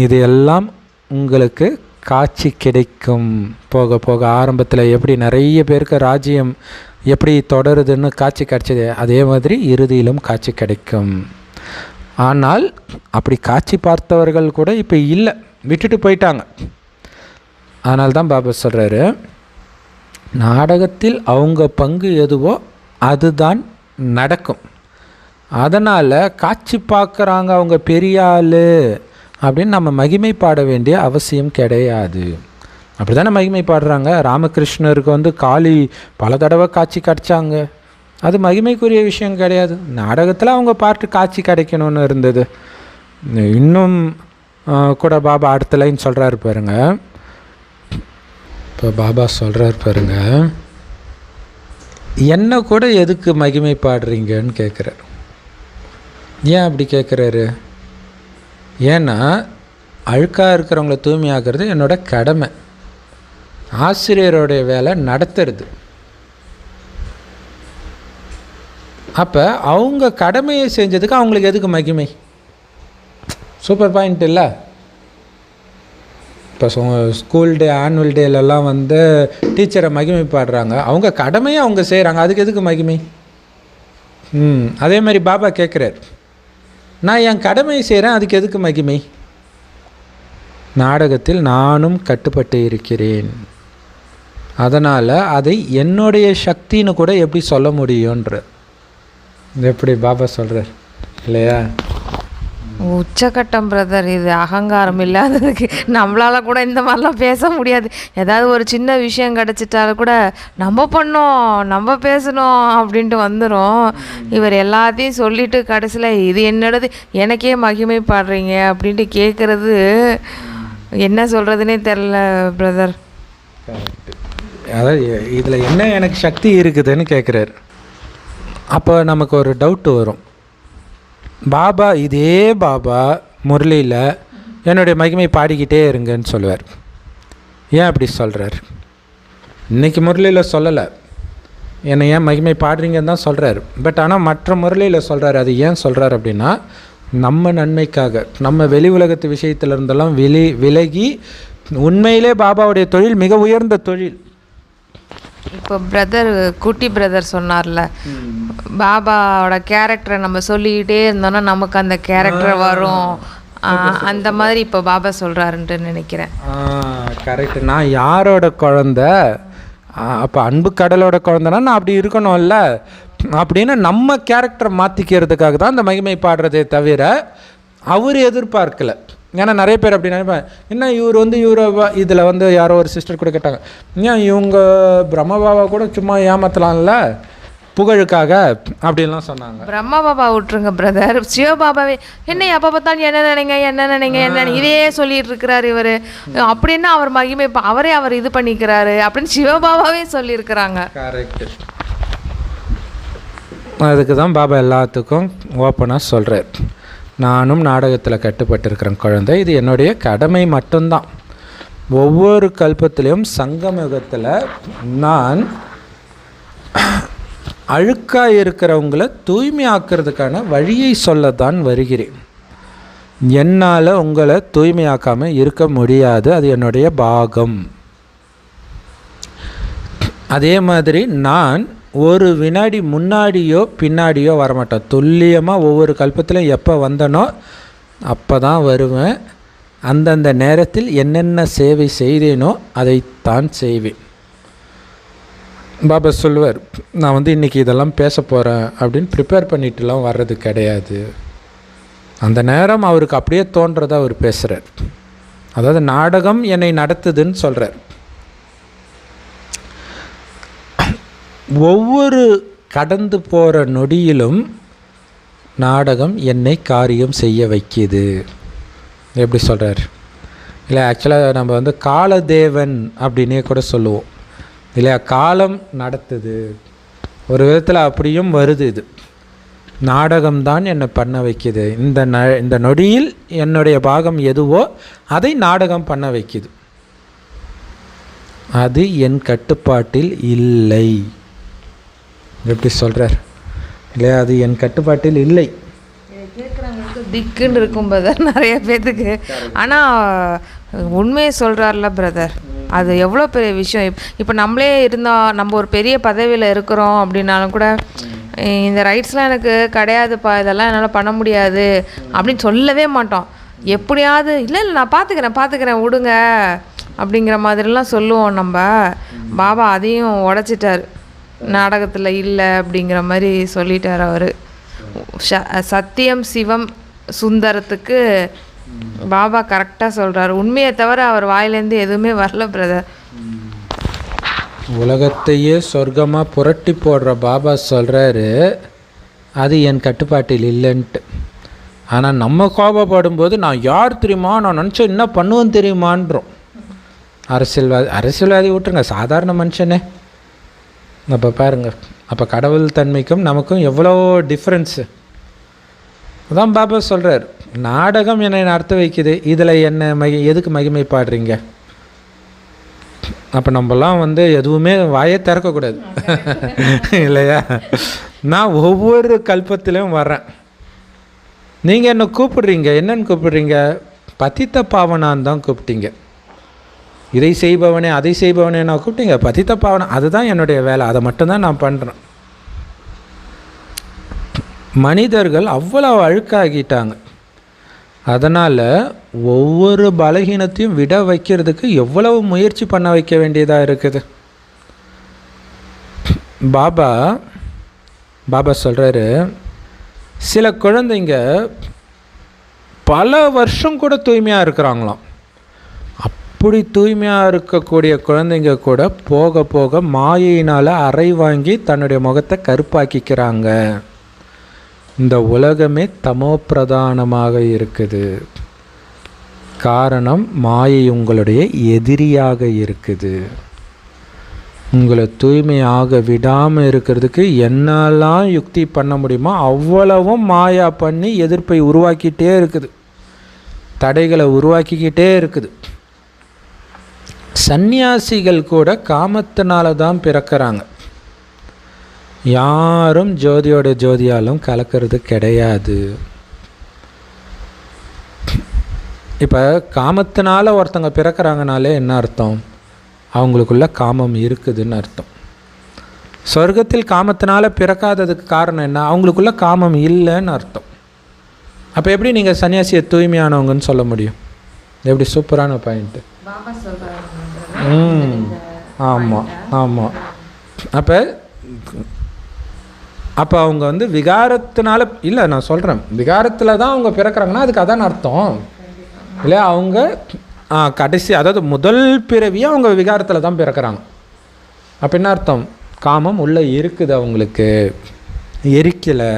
இது எல்லாம் உங்களுக்கு காட்சி கிடைக்கும். போக போக ஆரம்பத்தில் எப்படி நிறைய பேருக்கு ராஜ்யம் எப்படி தொடருதுன்னு காட்சி கிடைச்சது, அதே மாதிரி இறுதியிலும் காட்சி கிடைக்கும். ஆனால் அப்படி காட்சி பார்த்தவர்கள் கூட இப்போ இல்லை, விட்டுட்டு போயிட்டாங்க. அதனால தான் பாபா சொல்கிறாரு, நாடகத்தில் அவங்க பங்கு எதுவோ அதுதான் நடக்கும். அதனால் காட்சி பார்க்குறாங்க அவங்க பெரிய ஆள் அப்படின்னு நம்ம மகிமை பாட வேண்டிய அவசியம் கிடையாது. அப்படி தானே மகிமை பாடுறாங்க. ராமகிருஷ்ணருக்கு காளி பல தடவை காட்சி கிடைச்சாங்க. அது மகிமைக்குரிய விஷயம் கிடையாது. நாடகத்தில் அவங்க பாட்டு காட்சி கிடைக்கணும்னு இருந்தது. இன்னும் கூட பாபா அடுத்த லைன் சொல்கிறாரு பாருங்க. இப்போ பாபா சொல்கிறாரு பாருங்க, என்ன கூட எதுக்கு மகிமை பாடுறீங்கன்னு கேட்குறாரு. ஏன் அப்படி கேட்குறாரு? ஏன்னா அழுக்காக இருக்கிறவங்கள தூய்மையாக்குறது என்னோட கடமை. ஆசிரியருடைய வேலை நடத்துறது. அப்போ அவங்க கடமையை செஞ்சதுக்கு அவங்களுக்கு எதுக்கு மகிமை? சூப்பர் பாயிண்ட் இல்லை? இப்போ ஸ்கூல் டே ஆனுவல் டேலெல்லாம் டீச்சரை மகிமை பாடுறாங்க. அவங்க கடமையை அவங்க செய்கிறாங்க, அதுக்கு எதுக்கு மகிமை? அதே மாதிரி பாபா கேட்குறார், நான் என் கடமையை செய்கிறேன், அதுக்கு எதுக்கு மகிமை? நாடகத்தில் நானும் கட்டுப்பட்டு இருக்கிறேன், அதனால் அதை என்னுடைய சக்தின்னு கூட எப்படி சொல்ல முடியுன்ற எப்படி பாபா சொல்கிறார் இல்லையா? உச்சக்கட்டம் பிரதர். இது அகங்காரம் இல்லாததுக்கு நம்மளால் கூட இந்த மாதிரிலாம் பேச முடியாது. ஏதாவது ஒரு சின்ன விஷயம் கிடச்சிட்டாலும் கூட நம்ம பண்ணோம், நம்ம பேசணும் அப்படின்ட்டு வந்துடும். இவர் எல்லாத்தையும் சொல்லிவிட்டு கடைசியில் இது என்னோடது, எனக்கே மகிமை பாடுறீங்க அப்படின்ட்டு கேட்குறது என்ன சொல்கிறதுனே தெரில பிரதர். அதாவது இதில் என்ன எனக்கு சக்தி இருக்குதுன்னு கேட்குறாரு. அப்போ நமக்கு ஒரு டவுட்டு வரும். பாபா இதே பாபா முரளியில் என்னுடைய மகிமை பாடிக்கிட்டே இருங்கன்னு சொல்லுவார். ஏன் அப்படி சொல்கிறார்? இன்றைக்கி முரளியில் சொல்லலை, என்னை ஏன் மகிமை பாடுறீங்கன்னு தான் சொல்கிறார். பட் ஆனால் மற்ற முரளியில் சொல்கிறார். அது ஏன் சொல்கிறார் அப்படின்னா, நம்ம நன்மைக்காக, நம்ம வெளி உலகத்து விஷயத்தில் இருந்தெல்லாம் விலகி உண்மையிலே பாபாவுடைய தொழில் மிக உயர்ந்த தொழில். இப்போ பிரதர் குட்டி பிரதர் சொன்னார்ல, பாபாவோட கேரக்டரை நம்ம சொல்லிக்கிட்டே இருந்தோன்னா நமக்கு அந்த கேரக்டர் வரும், அந்த மாதிரி இப்போ பாபா சொல்கிறாருன்ட்டு நினைக்கிறேன். கரெக்டு. நான் யாரோட குழந்த? அப்போ அன்பு கடலோட குழந்தைனா நான் அப்படி இருக்கணும்ல அப்படின்னு நம்ம கேரக்டரை மாற்றிக்கிறதுக்காக தான் அந்த மகிமை பாடுறதே தவிர அவர் எதிர்பார்க்கலை. ஏன்னா நிறைய பேர் அப்படி நினைப்பேன், என்ன இவர் இவரை இதில் யாரோ ஒரு சிஸ்டர் கூட கேட்டாங்க, ஏன் இவங்க பிரம்மபாபா கூட சும்மா ஏமாற்றலாம்ல புகழுக்காக அப்படின்லாம் சொன்னாங்க. பிரம்மா பாபா விட்டுருங்க பிரதர், சிவபாபாவே என்ன எப்போ பார்த்தாலும் என்ன நினைங்க என்ன இதே சொல்லிட்டு இருக்கிறாரு இவர். அப்படின்னா அவர் மகிமை அவர் இது பண்ணிக்கிறாரு அப்படின்னு சிவபாபாவே சொல்லியிருக்கிறாங்க. கரெக்டு. அதுக்கு தான் பாபா எல்லாத்துக்கும் ஓப்பனாக சொல்கிறார், நானும் நாடகத்தில் கட்டுப்பட்டிருக்கிறேன் குழந்தை, இது என்னுடைய கடமை மட்டும்தான். ஒவ்வொரு கல்பத்திலையும் சங்கமயுகத்தில் நான் அழுக்காக இருக்கிறவங்கள தூய்மையாக்குறதுக்கான வழியை சொல்லத்தான் வருகிறேன். என்னால் உங்களை தூய்மையாக்காமல் இருக்க முடியாது, அது என்னுடைய பாகம். அதே மாதிரி நான் ஒரு வினாடி முன்னாடியோ பின்னாடியோ வரமாட்டேன். துல்லியமாக ஒவ்வொரு கல்பத்திலும் எப்போ வந்தனோ அப்போ தான் வருவேன். அந்தந்த நேரத்தில் என்னென்ன சேவை செய்தேனோ அதைத்தான் செய்வேன். பாபா சொல்லுவார், நான் இன்றைக்கி இதெல்லாம் பேச போகிறேன் அப்படின்னு ப்ரிப்பேர் பண்ணிட்டுலாம் வர்றது கிடையாது. அந்த நேரம் அவருக்கு அப்படியே தோன்றதை அவர் பேசுகிறார். அதாவது நாடகம் என்னை நடத்துதுன்னு சொல்கிறார். ஒவ்வொரு கடந்து போகிற நொடியிலும் நாடகம் என்னை காரியம் செய்ய வைக்கிது. எப்படி சொல்கிறார் இல்லை? ஆக்சுவலாக நம்ம காலதேவன் அப்படின்னே கூட சொல்லுவோம் இல்லையா? காலம் நடத்துது ஒரு விதத்தில், அப்படியும் வருது. இது நாடகம்தான் என்னை பண்ண வைக்குது. இந்த நொடியில் என்னுடைய பாகம் எதுவோ அதை நாடகம் பண்ண வைக்குது. அது என் கட்டுப்பாட்டில் இல்லை. எப்படி சொல்கிறார் இல்லையா? அது என் கட்டுப்பாட்டில் இல்லை. கேட்குறவங்களுக்கு திக்குன்னு இருக்கும் பிரதர் நிறைய பேர்த்துக்கு. ஆனால் உண்மையை சொல்கிறார்ல பிரதர், அது எவ்வளோ பெரிய விஷயம். இப்போ நம்மளே இருந்தால், நம்ம ஒரு பெரிய பதவியில் இருக்கிறோம் அப்படின்னாலும் கூட, இந்த ரைட்ஸ்லாம் எனக்கு கிடையாதுப்பா, இதெல்லாம் என்னால் பண்ண முடியாது அப்படின்னு சொல்லவே மாட்டோம். எப்படியாவது இல்லை நான் பார்த்துக்கிறேன் விடுங்க அப்படிங்கிற மாதிரிலாம் சொல்லுவோம் நம்ம. பாபா அதையும் உடச்சிட்டார், நாடகத்தில் இல்லை அப்படிங்கிற மாதிரி சொல்லிட்டார் அவர். சத்தியம் சிவம் சுந்தரத்துக்கு பாபா கரெக்டாக சொல்கிறார். உண்மையை தவிர அவர் வாயிலேருந்து எதுவுமே வரல பிரதர். உலகத்தையே சொர்க்கமாக புரட்டி போடுற பாபா சொல்கிறாரு அது என் கட்டுப்பாட்டில் இல்லைன்ட்டு. ஆனால் நம்ம கோபப்படும் போது நான் யார் தெரியுமா, நான் நினச்சா என்ன பண்ணுவேன்னு தெரியுமான்றோம். அரசியல்வாதி விட்டுருங்க, சாதாரண மனுஷனே. அப்போ பாருங்கள், அப்போ கடவுள் தன்மைக்கும் நமக்கும் எவ்வளோ டிஃப்ரென்ஸு. அதான் பாபா சொல்கிறார், நாடகம் என்னை நடத்த வைக்குது, இதில் என்ன எதுக்கு மகிமை பாடுறீங்க? அப்போ நம்மலாம் எதுவுமே வாயே திறக்கக்கூடாது இல்லையா? நான் ஒவ்வொரு கல்பத்திலையும் வரேன். நீங்கள் என்ன கூப்பிடுறீங்க, என்னன்னு கூப்பிடுறீங்க? பதித்த பாவனான்னு தான் கூப்பிட்டீங்க. இதை செய்பவனே அதை செய்பவனே நான் கூப்பிட்டீங்க. பதித்த பாவனை, அதுதான் என்னுடைய வேலை, அதை மட்டும்தான் நான் பண்ணுறேன். மனிதர்கள் அவ்வளோ அழுக்காகிட்டாங்க. அதனால் ஒவ்வொரு பலகீனத்தையும் விட வைக்கிறதுக்கு எவ்வளவு முயற்சி பண்ண வைக்க வேண்டியதாக இருக்குது. பாபா சொல்கிறாரு, சில குழந்தைங்க பல வருஷம் கூட தூய்மையாக இருக்கிறாங்களாம். அப்படி தூய்மையாக இருக்கக்கூடிய குழந்தைங்க கூட போக போக மாயையினால் அறை வாங்கி தன்னுடைய முகத்தை கருப்பாக்கிக்கிறாங்க. இந்த உலகமே தமோ பிரதானமாக இருக்குது. காரணம், மாயை உங்களுடைய எதிரியாக இருக்குது. உங்களை தூய்மையாக விடாமல் இருக்கிறதுக்கு என்னெல்லாம் யுக்தி பண்ண முடியுமோ அவ்வளவும் மாயா பண்ணி எதிர்ப்பை உருவாக்கிட்டே இருக்குது, தடைகளை உருவாக்கிக்கிட்டே இருக்குது. சந்நியாசிகள் கூட காமத்தினால தான் பிறக்கிறாங்க. யாரும் ஜோதியோட ஜோதியாலும் கலக்கிறது கிடையாது. இப்போ காமத்தினால ஒருத்தங்க பிறக்கிறாங்கனாலே என்ன அர்த்தம்? அவங்களுக்குள்ள காமம் இருக்குதுன்னு அர்த்தம். சொர்க்கத்தில் காமத்தினால பிறக்காததுக்கு காரணம் என்ன? அவங்களுக்குள்ள காமம் இல்லைன்னு அர்த்தம். அப்போ எப்படி நீங்கள் சன்னியாசியை தூய்மையானவங்கன்னு சொல்ல முடியும்? எப்படி சூப்பரான பாயிண்ட்டு. ஆமாம் ஆமாம். அப்போ அவங்க விகாரத்தினால இல்லை, நான் சொல்கிறேன், விகாரத்தில் தான் அவங்க பிறக்கிறாங்கன்னா அதுக்கு அதான் அர்த்தம் இல்லையா? அவங்க கடைசி, அதாவது முதல் பிறவியே அவங்க விகாரத்தில் தான் பிறக்கிறாங்க. அப்போ என்ன அர்த்தம்? காமம் உள்ளே இருக்குது, அவங்களுக்கு எரிக்கலை.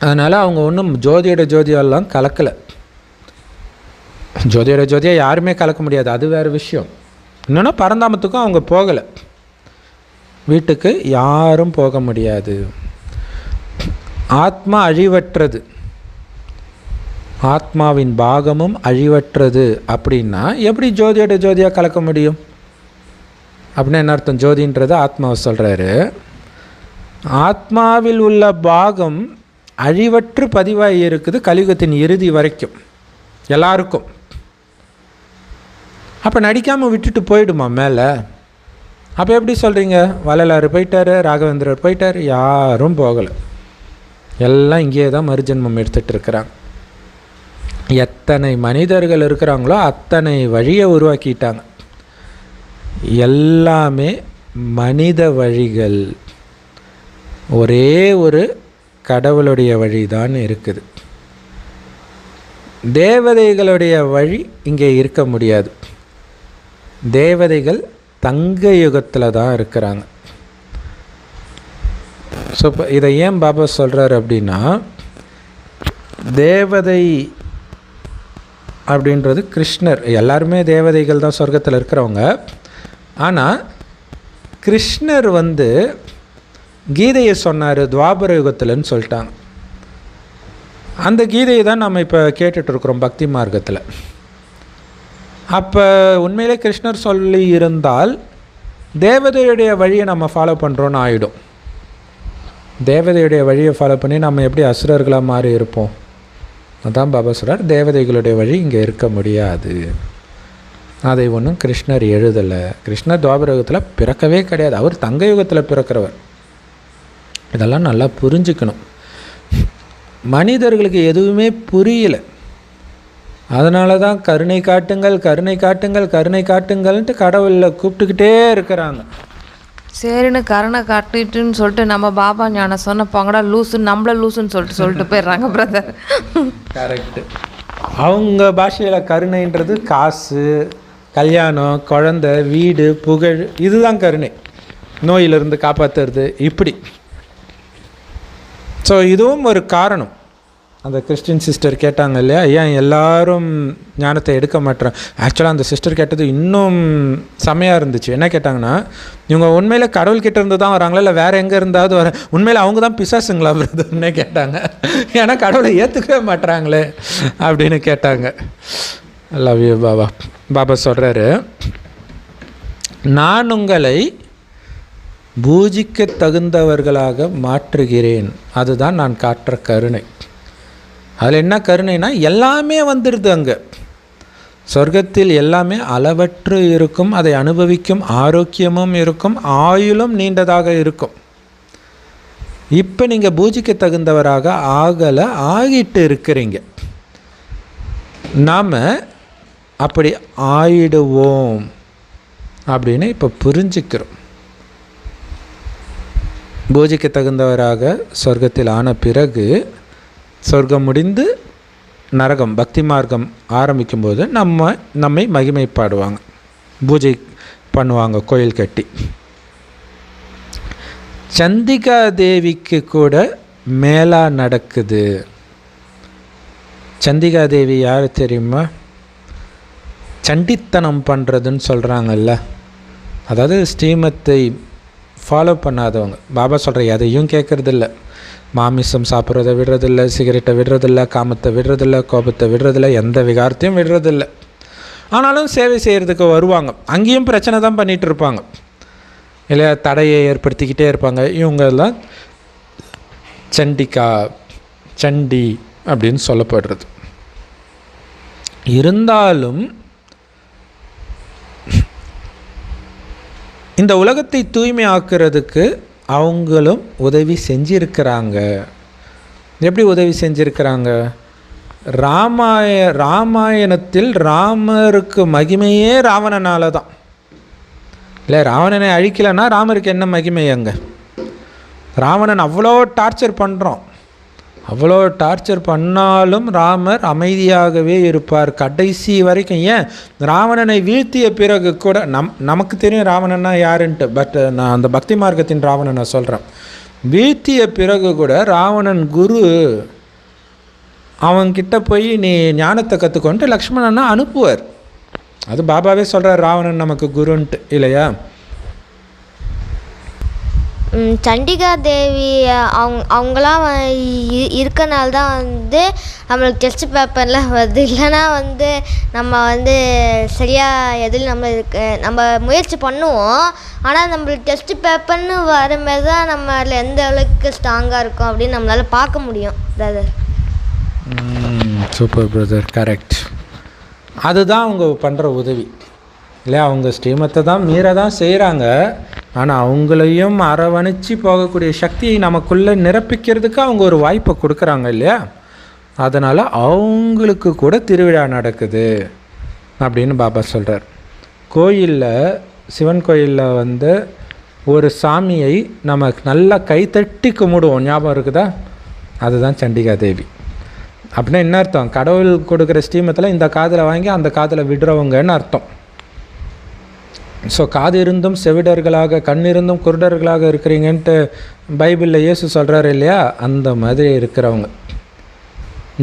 அதனால் அவங்க ஒன்றும் ஜோதியோட ஜோதியெல்லாம் கலக்கலை. ஜோதியோட ஜோதியாக யாருமே கலக்க முடியாது, அது வேறு விஷயம். இன்னொன்று, பரந்தாமத்துக்கும் அவங்க போகலை, வீட்டுக்கு யாரும் போக முடியாது. ஆத்மா அழிவற்றது, ஆத்மாவின் பாகமும் அழிவற்றது. அப்படின்னா எப்படி ஜோதியோட ஜோதியாக கலக்க முடியும்? அப்படின்னா என்ன அர்த்தம்? ஜோதின்றது ஆத்மாவை சொல்கிறாரு. ஆத்மாவில் உள்ள பாகம் அழிவற்று பதிவாகி இருக்குது கலியுகத்தின் இறுதி வரைக்கும் எல்லாருக்கும். அப்போ நடிக்காமல் விட்டுட்டு போயிடுமா மேலே? அப்போ எப்படி சொல்கிறீங்க? வள்ளலார் போயிட்டார், ராகவேந்திரர் போயிட்டார், யாரும் போகலை, எல்லாம் இங்கேயே தான் மறுஜென்மம் எடுத்துகிட்டு இருக்கிறாங்க. எத்தனை மனிதர்கள் இருக்கிறாங்களோ அத்தனை வழியை உருவாக்கிட்டாங்க. எல்லாமே மனித வழிகள், ஒரே ஒரு கடவுளுடைய வழி தான் இருக்குது. தேவதைகளுடைய வழி இங்கே இருக்க முடியாது. தேவதைகள் தங்க யுகத்தில் தான் இருக்கிறாங்க. ஸோ இப்போ இதை ஏன் பாபா சொல்கிறார் அப்படின்னா, தேவதை அப்படின்றது கிருஷ்ணர். எல்லாருமே தேவதைகள் தான் சொர்க்கத்தில் இருக்கிறவங்க. ஆனால் கிருஷ்ணர் கீதையை சொன்னார் துவாபர யுகத்தில்னு சொல்லிட்டாங்க. அந்த கீதையை தான் நம்ம இப்போ கேட்டுட்ருக்குறோம் பக்தி மார்க்கத்தில். அப்போ உண்மையிலே கிருஷ்ணர் சொல்லி இருந்தால் தேவதையுடைய வழியை நம்ம ஃபாலோ பண்ணுறோன்னு ஆகிடும். தேவதையுடைய வழியை ஃபாலோ பண்ணி நம்ம எப்படி அசுரர்களாக மாறி இருப்போம்? அதான் பாபா சொல்கிறார், தேவதைகளுடைய வழி இங்கே இருக்க முடியாது. அதை ஒன்றும் கிருஷ்ணர் எழுதலை. கிருஷ்ணர் துவாபர யுகத்தில் பிறக்கவே கிடையாது, அவர் தங்க யுகத்தில் பிறக்கிறவர். இதெல்லாம் நல்லா புரிஞ்சுக்கணும். மனிதர்களுக்கு எதுவுமே புரியல. அதனால தான் கருணை காட்டுங்கள் கருணை காட்டுங்கள் கருணை காட்டுங்கள்ன்ட்டு கடவுளில் கூப்பிட்டுக்கிட்டே இருக்கிறாங்க. சரின்னு கருணை காட்டிட்டுன்னு சொல்லிட்டு நம்ம பாபா ஞானம் சொன்ன பங்கடா லூசுன்னு நம்மள லூசுன்னு சொல்லிட்டு போயிடுறாங்க பிரதர். கரெக்டு. அவங்க பாஷையில் கருணைன்றது காசு, கல்யாணம், குழந்தை, வீடு, புகழ், இதுதான் கருணை. நோயிலிருந்து காப்பாற்றுறது இப்படி. ஸோ இதுவும் ஒரு காரணம். அந்த கிறிஸ்டின் சிஸ்டர் கேட்டாங்க இல்லையா, ஏன் எல்லாரும் ஞானத்தை எடுக்க மாட்டேறாங்க. ஆக்சுவலாக அந்த சிஸ்டர் கேட்டது இன்னும் செமையாக இருந்துச்சு. என்ன கேட்டாங்கன்னா, இவங்க உண்மையில் கடவுள்கிட்ட இருந்து தான் வராங்களா இல்லை வேறு எங்கே இருந்தாவது வர, உண்மையில் அவங்க தான் பிசாசுங்களா பிரதர்னே கேட்டாங்க. ஏன்னா கடவுளை ஏற்றுக்கவே மாட்டுறாங்களே அப்படின்னு கேட்டாங்க. Love you Baba. பாபா சொல்கிறாரு, நான் உங்களை பூஜிக்க தகுந்தவர்களாக மாற்றுகிறேன், அதுதான் நான் காட்டுற கருணை. அதில் என்ன கருணைனா, எல்லாமே வந்துடுது. அங்கே சொர்க்கத்தில் எல்லாமே அளவற்று இருக்கும், அதை அனுபவிக்கும் ஆரோக்கியமும் இருக்கும், ஆயுளும் நீண்டதாக இருக்கும். இப்போ நீங்கள் பூஜிக்க தகுந்தவராக ஆகலை, ஆகிட்டு இருக்கிறீங்க. நாம் அப்படி ஆயிடுவோம் அப்படின்னு இப்போ புரிஞ்சுக்கிறோம். பூஜைக்கு தகுந்தவராக சொர்க்கத்தில் ஆன பிறகு, சொர்க்கம் முடிந்து நரகம் பக்தி மார்க்கம் ஆரம்பிக்கும்போது நம்மை மகிமைப்பாடுவாங்க, பூஜை பண்ணுவாங்க கோயில் கட்டி. சந்திகா தேவிக்கு கூட மேலா நடக்குது. சந்திகா தேவி யார் தெரியுமா? சண்டித்தனம் பண்ணுறதுன்னு சொல்கிறாங்கல்ல, அதாவது ஸ்ரீமத்தை ஃபாலோ பண்ணாதவங்க. பாபா சொல்கிற எதையும் கேட்குறதில்ல, மாமிசம் சாப்பிட்றத விடுறதில்ல, சிகரெட்டை விடுறதில்ல, காமத்தை விடுறதில்ல, கோபத்தை விடுறதில்ல, எந்த விகாரத்தையும் விடுறதில்ல. ஆனாலும் சேவை செய்கிறதுக்கு வருவாங்க. அங்கேயும் பிரச்சனை தான் பண்ணிகிட்டு இருப்பாங்க இல்லையா, தடையை ஏற்படுத்திக்கிட்டே இருப்பாங்க. இவங்கெல்லாம் சண்டிகா, சண்டி அப்படின்னு சொல்லப்படுறது. இருந்தாலும் இந்த உலகத்தை தூய்மை ஆக்குறதுக்கு அவங்களும் உதவி செஞ்சிருக்கிறாங்க. எப்படி உதவி செஞ்சுருக்கிறாங்க? ராமாயணத்தில் ராமருக்கு மகிமையே ராவணனால தான். இல்லை, ராவணனை அழிக்கலைன்னா ராமருக்கு என்ன மகிமை? அங்கே ராவணன் அவ்வளோ டார்ச்சர் பண்ணுறோம், அவ்வளோ டார்ச்சர் பண்ணாலும் ராமர் அமைதியாகவே இருப்பார் கடைசி வரைக்கும். ஏன், ராவணனை வீழ்த்திய பிறகு கூட நமக்கு தெரியும் ராவணன்னா யாருன்ட்டு. பட் நான் அந்த பக்தி மார்க்கத்தின் ராவணனை சொல்கிறேன். வீழ்த்திய பிறகு கூட ராவணன் குரு, அவன்கிட்ட போய் நீ ஞானத்தை கற்றுக்கொண்டு லக்ஷ்மணனை அனுப்புவார். அது பாபாவே சொல்கிறார், ராவணன் நமக்கு குருன்ட்டு இல்லையா. சண்டிகா தேவி அவங்களாம் இருக்கனால தான் வந்து நம்மளுக்கு டெஸ்ட் பேப்பர்லாம் வருது. இல்லைனா வந்து நம்ம வந்து சரியாக எதில் நம்ம முயற்சி பண்ணுவோம். ஆனால் நம்மளுக்கு டெஸ்ட் பேப்பர்னு வர மாதிரி தான் நம்ம அதில் எந்த அளவுக்கு ஸ்ட்ராங்காக இருக்கும் அப்படின்னு நம்மளால் பார்க்க முடியும் பிரதர். Super brother, correct. அதுதான் அவங்க பண்ணுற உதவி இல்லையா. அவங்க ஸ்ரீமத்தை தான் மீற தான் செய்கிறாங்க, ஆனால் அவங்களையும் அரவணைச்சி போகக்கூடிய சக்தியை நமக்குள்ளே நிரப்பிக்கிறதுக்கு அவங்க ஒரு வாய்ப்பை கொடுக்குறாங்க இல்லையா. அதனால் அவங்களுக்கு கூட திருவிழா நடக்குது அப்படின்னு பாபா சொல்கிறார். கோயிலில், சிவன் கோயிலில் வந்து ஒரு சாமியை நம்ம நல்லா கைத்தட்டி கும்பிடுவோம், ஞாபகம் இருக்குதா? அதுதான் சண்டிகா தேவி. அப்படின்னா என்ன அர்த்தம்? கடவுள் கொடுக்குற ஸ்ரீமத்தில் இந்த காதில் வாங்கி அந்த காதில் விடுறவங்கன்னு அர்த்தம். ஸோ காது இருந்தும் செவிடர்களாக, கண் இருந்தும் குருடர்களாக இருக்கிறீங்கன்ட்டு பைபிளில் இயேசு சொல்கிறாரு இல்லையா. அந்த மாதிரி இருக்கிறவங்க.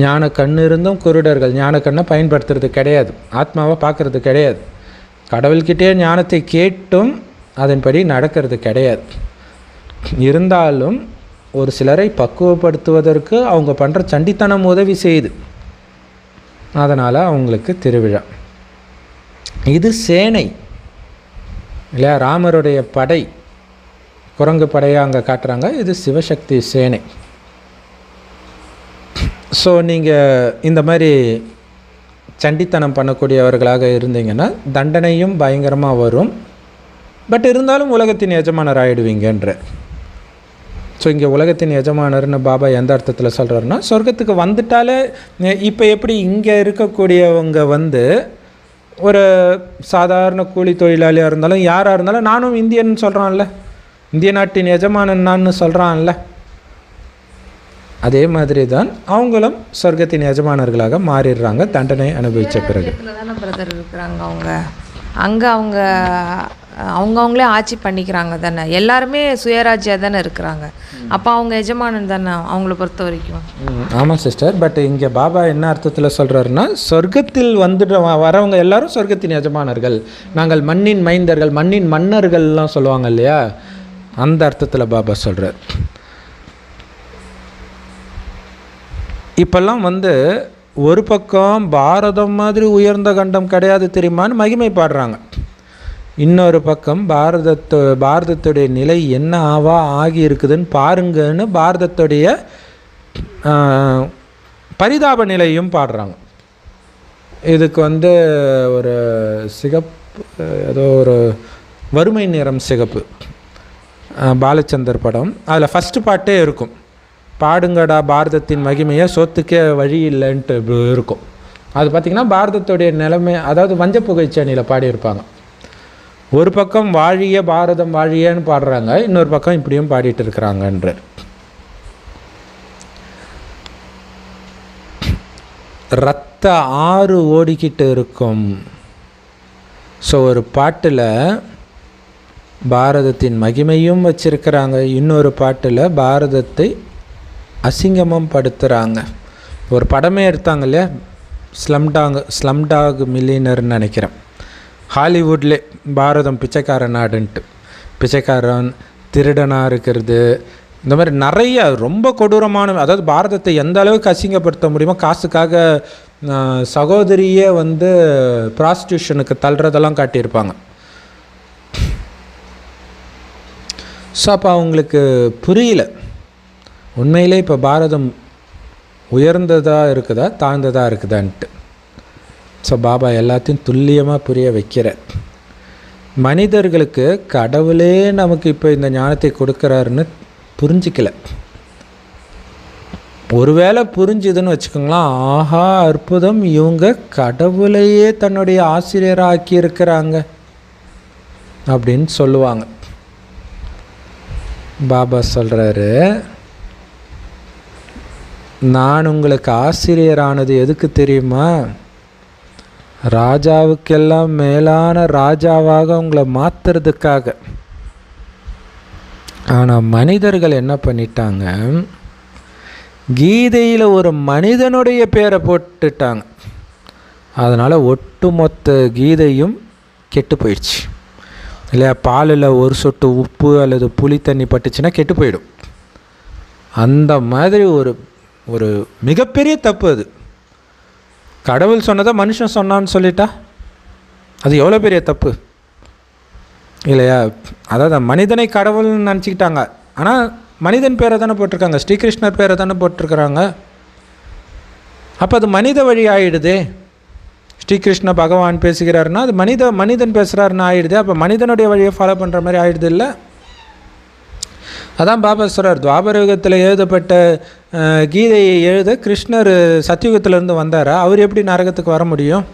ஞான கண் இருந்தும் குருடர்கள். ஞான கண்ணை பயன்படுத்துறது கிடையாது, ஆத்மாவை பார்க்குறது கிடையாது, கடவுள்கிட்டே ஞானத்தை கேட்டும் அதன்படி நடக்கிறது கிடையாது. இருந்தாலும் ஒரு சிலரை பக்குவப்படுத்துவதற்கு அவங்க பண்ணுற சண்டித்தனம் உதவி செய்யுது. அதனால் அவங்களுக்கு திருவிழா. இது சேனை இல்லையா, ராமருடைய படை, குரங்கு படையாக அங்கே காட்டுறாங்க. இது சிவசக்தி சேனை. ஸோ நீங்கள் இந்த மாதிரி சண்டித்தனம் பண்ணக்கூடியவர்களாக இருந்தீங்கன்னா தண்டனையும் பயங்கரமாக வரும். பட் இருந்தாலும் உலகத்தின் எஜமானர் ஆகிடுவீங்கன்ற. ஸோ இங்கே உலகத்தின் எஜமானர்னு பாபா எந்த அர்த்தத்தில் சொல்கிறாருன்னா, சொர்க்கத்துக்கு வந்துட்டாலே இப்போ எப்படி இங்கே இருக்கக்கூடியவங்க வந்து ஒரு சாதாரண கூலி தொழிலாளியாக இருந்தாலும் யாராக இருந்தாலும் நானும் இந்தியன் சொல்கிறான்ல, இந்திய நாட்டின் எஜமானன் நான் சொல்கிறான்ல, அதே மாதிரி தான் அவங்களும் சொர்க்கத்தின் எஜமானர்களாக மாறிடுறாங்க தண்டனை அனுபவித்த பிறகு. தானே பிரதர் இருக்கிறாங்க அவங்க, அங்கே அவங்களே ஆட்சி பண்ணிக்கிறாங்க தானே, எல்லாருமே சுயராஜ்யாக தானே இருக்கிறாங்க. அப்போ அவங்க எஜமானன் தானே அவங்கள பொறுத்த வரைக்கும். ஆமாம் சிஸ்டர். பட் இங்கே பாபா என்ன அர்த்தத்தில் சொல்கிறாருன்னா, சொர்க்கத்தில் வந்துட்டு வரவங்க எல்லாரும் சொர்க்கத்தின் எஜமானர்கள், நாங்கள் மண்ணின் மைந்தர்கள், மண்ணின் மன்னர்கள்லாம் சொல்லுவாங்க இல்லையா, அந்த அர்த்தத்தில் பாபா சொல்கிறார். இப்போல்லாம் வந்து ஒரு பக்கம் பாரதம் மாதிரி உயர்ந்த கண்டம் கிடையாது தெரியுமான்னு மகிமை பாடுறாங்க. இன்னொரு பக்கம் பாரதத்துடைய நிலை என்ன ஆகி இருக்குதுன்னு பாருங்கன்னு பாரதத்துடைய பரிதாப நிலையும் பாடுறாங்க. இதுக்கு வந்து ஒரு சிகப்பு, ஏதோ ஒரு வறுமை நிறம் சிகப்பு பாலச்சந்தர் படம், அதில் ஃபஸ்ட்டு பாட்டே இருக்கும், பாடுங்கடா பாரதத்தின் மகிமையை சொத்துக்கே வழி இல்லைன்ட்டு இருக்கும். அது பார்த்திங்கன்னா பாரதத்துடைய நிலைமை, அதாவது வஞ்சப்புகைச்சேனியில் பாடியிருப்பாங்க. ஒரு பக்கம் வாழிய பாரதம் வாழியன்னு பாடுறாங்க, இன்னொரு பக்கம் இப்படியும் பாடிட்டு இருக்கிறாங்கன்ற. ரத்த ஆறு ஓடிக்கிட்டு இருக்கும். ஸோ ஒரு பாட்டில் பாரதத்தின் மகிமையும் வச்சிருக்கிறாங்க, இன்னொரு பாட்டில் பாரதத்தை அசிங்கமும் படுத்துகிறாங்க. ஒரு படமே எடுத்தாங்க இல்லையா, ஸ்லம்டாக் மில்லியனர்னு நினைக்கிறேன், ஹாலிவுட்லே பாரதம் பிச்சைக்கார நாடுன்ட்டு, பிச்சைக்காரன் திருடனாக இருக்கிறது, இந்த மாதிரி நிறைய ரொம்ப கொடூரமான, அதாவது பாரதத்தை எந்த அளவுக்கு அசிங்கப்படுத்த முடியுமோ, காசுக்காக சகோதரியே வந்து ப்ராஸ்டியூஷனுக்கு தள்ளுறதெல்லாம் காட்டியிருப்பாங்க. ஸோ அப்போ அவங்களுக்கு புரியல உண்மையிலே இப்போ பாரதம் உயர்ந்ததாக இருக்குதா தாழ்ந்ததாக இருக்குதான்ட்டு. ஸோ பாபா எல்லாத்தையும் துல்லியமாக புரிய வைக்கிறார். மனிதர்களுக்கு கடவுளே நமக்கு இப்போ இந்த ஞானத்தை கொடுக்குறாருன்னு புரிஞ்சிக்கல. ஒருவேளை புரிஞ்சுதுன்னு வச்சுக்கோங்களேன், ஆஹா அற்புதம், இவங்க கடவுளையே தன்னுடைய ஆசிரியராக ஆக்கியிருக்கிறாங்க அப்படின்னு சொல்லுவாங்க. பாபா சொல்கிறாரு, நான் உங்களுக்கு ஆசிரியரானது எதுக்கு தெரியுமா, ராஜாவுக்கெல்லாம் மேலான ராஜாவாக உங்களை மாற்றுறதுக்காக. ஆனால் மனிதர்கள் என்ன பண்ணிட்டாங்க, கீதையில் ஒரு மனிதனுடைய பேரை போட்டுட்டாங்க. அதனால் ஒட்டுமொத்த கீதையும் கெட்டு போயிடுச்சு இல்லையா. பாலில் ஒரு சொட்டு உப்பு அல்லது புளி தண்ணி பட்டுச்சுன்னா கெட்டு போயிடும். அந்த மாதிரி ஒரு மிகப்பெரிய தப்பு அது. கடவுள் சொன்னதை மனுஷன் சொன்னான்னு சொல்லிட்டா அது எவ்வளோ பெரிய தப்பு இல்லையா. அதாவது மனிதனை கடவுள்னு நினச்சிக்கிட்டாங்க, ஆனால் மனிதன் பேரை தானே போட்டிருக்காங்க, ஸ்ரீகிருஷ்ணர் பேரை தானே போட்டிருக்கிறாங்க. அப்போ அது மனித வழி ஆகிடுதே. ஸ்ரீகிருஷ்ண பகவான் பேசுகிறாருன்னா அது மனிதன் பேசுகிறாருன்னு ஆகிடுது. அப்போ மனிதனுடைய வழியை ஃபாலோ பண்ணுற மாதிரி ஆகிடுது இல்லை. அதான் பாபா சொல்கிறார், துவாபரயுகத்தில் எழுதப்பட்ட கீதையை எழுத கிருஷ்ணர் சத்தியுகத்திலேருந்து வந்தாரா, அவர் எப்படி நரகத்துக்கு வர முடியும்?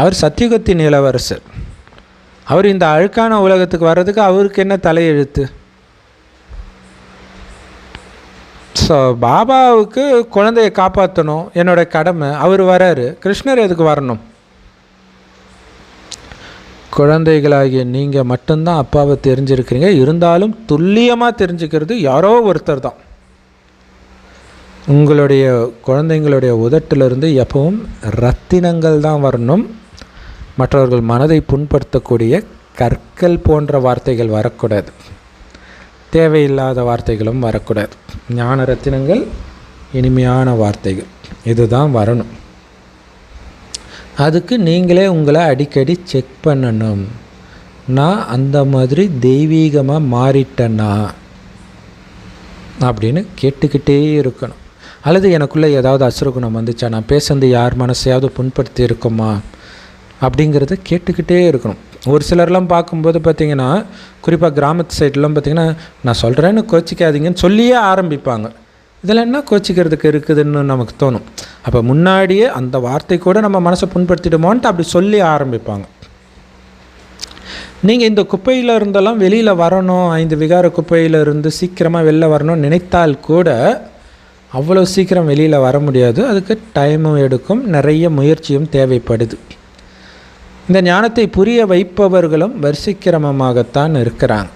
அவர் சத்தியுகத்தின் இளவரசர். அவர் இந்த அழுக்கான உலகத்துக்கு வர்றதுக்கு அவருக்கு என்ன தலையெழுத்து? ஸோ பாபாவுக்கு குழந்தையை காப்பாற்றணும் என்னோட கடமை, அவர் வராரு, கிருஷ்ணர் எதுக்கு வரணும்? குழந்தைகளாகிய நீங்கள் மட்டும்தான் அப்பாவை தெரிஞ்சிருக்கிறீங்க. இருந்தாலும் துல்லியமாக தெரிஞ்சுக்கிறது யாரோ ஒருத்தர் தான். உங்களுடைய குழந்தைங்களுடைய உதட்டிலிருந்து எப்பவும் ரத்தினங்கள் தான் வரணும். மற்றவர்கள் மனதை புண்படுத்தக்கூடிய கற்கள் போன்ற வார்த்தைகள் வரக்கூடாது. தேவையில்லாத வார்த்தைகளும் வரக்கூடாது. ஞான ரத்தினங்கள், இனிமையான வார்த்தைகள், இதுதான் வரணும். அதுக்கு நீங்களே உங்களை அடிக்கடி செக் பண்ணணும். நான் அந்த மாதிரி தெய்வீகமாக மாறிட்டேன்னா அப்படின்னு கேட்டுக்கிட்டே இருக்கணும். அல்லது எனக்குள்ளே ஏதாவது அசுரகுணம் வந்துச்சா, நான் பேசுறது யார் மனசையாவது புண்படுத்தி இருக்குமா அப்படிங்கிறத கேட்டுக்கிட்டே இருக்கணும். ஒரு சிலர்லாம் பார்க்கும்போது பார்த்திங்கன்னா, குறிப்பாக கிராமத்து சைட்லாம் பார்த்திங்கன்னா, நான் சொல்கிறேன்னு கோச்சிக்காதீங்கன்னு சொல்லியே ஆரம்பிப்பாங்க. இதில் என்ன கோச்சிக்கிறதுக்கு இருக்குதுன்னு நமக்கு தோணும். அப்போ முன்னாடியே அந்த வார்த்தை கூட நம்ம மனசை புண்படுத்திடுமோன்ட்டு அப்படி சொல்லி ஆரம்பிப்பாங்க. நீங்கள் இந்த குப்பையில் இருந்தெல்லாம் வெளியில் வரணும், 5 விகார குப்பையிலிருந்து சீக்கிரமாக வெளில வரணும்னு நினைத்தால் கூட அவ்வளோ சீக்கிரம் வெளியில் வர முடியாது. அதுக்கு டைமும் எடுக்கும், நிறைய முயற்சியும் தேவைப்படுது. இந்த ஞானத்தை புரிய வைப்பவர்களும் வரிசைக்கிரமமாகத்தான் இருக்கிறாங்க.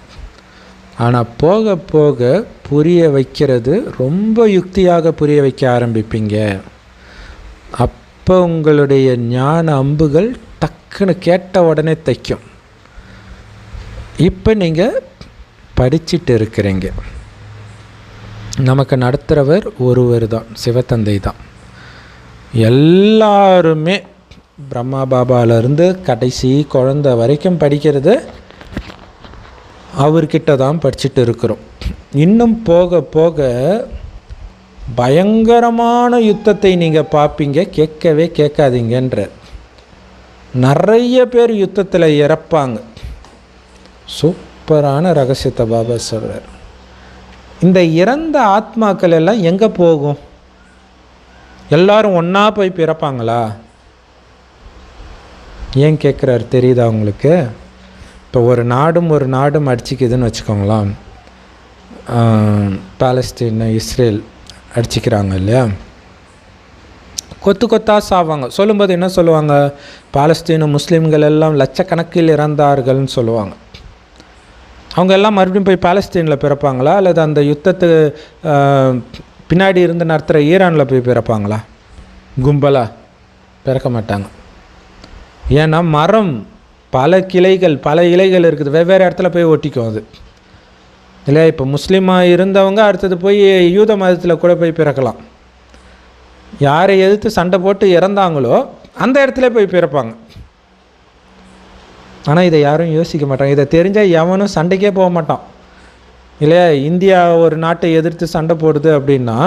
ஆனால் போக போக புரிய வைக்கிறது ரொம்ப யுக்தியாக புரிய வைக்க ஆரம்பிப்பீங்க. அப்போ உங்களுடைய ஞான அம்புகள் டக்குன்னு கேட்ட உடனே தைக்கும். இப்போ நீங்கள் படிச்சுட்டு இருக்கிறீங்க. நமக்கு நடத்துகிறவர் ஒருவர் தான், சிவத்தந்தை தான். எல்லாருமே பிரம்மா பாபாவிலேருந்து கடைசி குழந்தை வரைக்கும் படிக்கிறது அவர்கிட்ட தான் படிச்சுட்டு இருக்கிறோம். இன்னும் போக போக பயங்கரமான யுத்தத்தை நீங்கள் பார்ப்பீங்க. கேட்கவே கேட்காதீங்கன்ற நிறைய பேர் யுத்தத்தில் இறப்பாங்க. சூப்பரான ரகசியத்தை பாபா சொல்கிறார். இந்த இறந்த ஆத்மாக்கள் எல்லாம் எங்கே போகும்? எல்லாரும் ஒன்றா போய் பிறப்பாங்களா? ஏன் கேட்குறாரு தெரியுதா உங்களுக்கு? இப்போ ஒரு நாடும் அடிச்சிக்குதுன்னு வச்சுக்கோங்களேன். பாலஸ்தீன், இஸ்ரேல் அடிச்சிக்கிறாங்க இல்லையா? கொத்து கொத்தாக சாவாங்க. சொல்லும்போது என்ன சொல்லுவாங்க? பாலஸ்தீன முஸ்லீம்கள் எல்லாம் லட்சக்கணக்கில் இறந்தார்கள்னு சொல்லுவாங்க. அவங்க எல்லாம் மறுபடியும் போய் பாலஸ்தீனில் பிறப்பாங்களா, அல்லது அந்த யுத்தத்து பின்னாடி இருந்து நடத்துகிற ஈரானில் போய் பிறப்பாங்களா? கும்பலாக பிறக்க மாட்டாங்க. ஏன்னா மரம் பல கிளைகள், பல இலைகள் இருக்குது, வெவ்வேறு இடத்துல போய் ஒட்டிக்கும் அது இல்லையா? இப்போ முஸ்லீமாக இருந்தவங்க அடுத்தது போய் யூத மதத்தில் கூட போய் பிறக்கலாம். யாரை எதிர்த்து சண்டை போட்டு இறந்தாங்களோ அந்த இடத்துல போய் பிறப்பாங்க. ஆனால் இதை யாரும் யோசிக்க மாட்டாங்க. இதை தெரிஞ்சால் எவனும் சண்டைக்கே போக மாட்டான் இல்லையா? இந்தியா ஒரு நாட்டை எதிர்த்து சண்டை போடுது அப்படின்னா,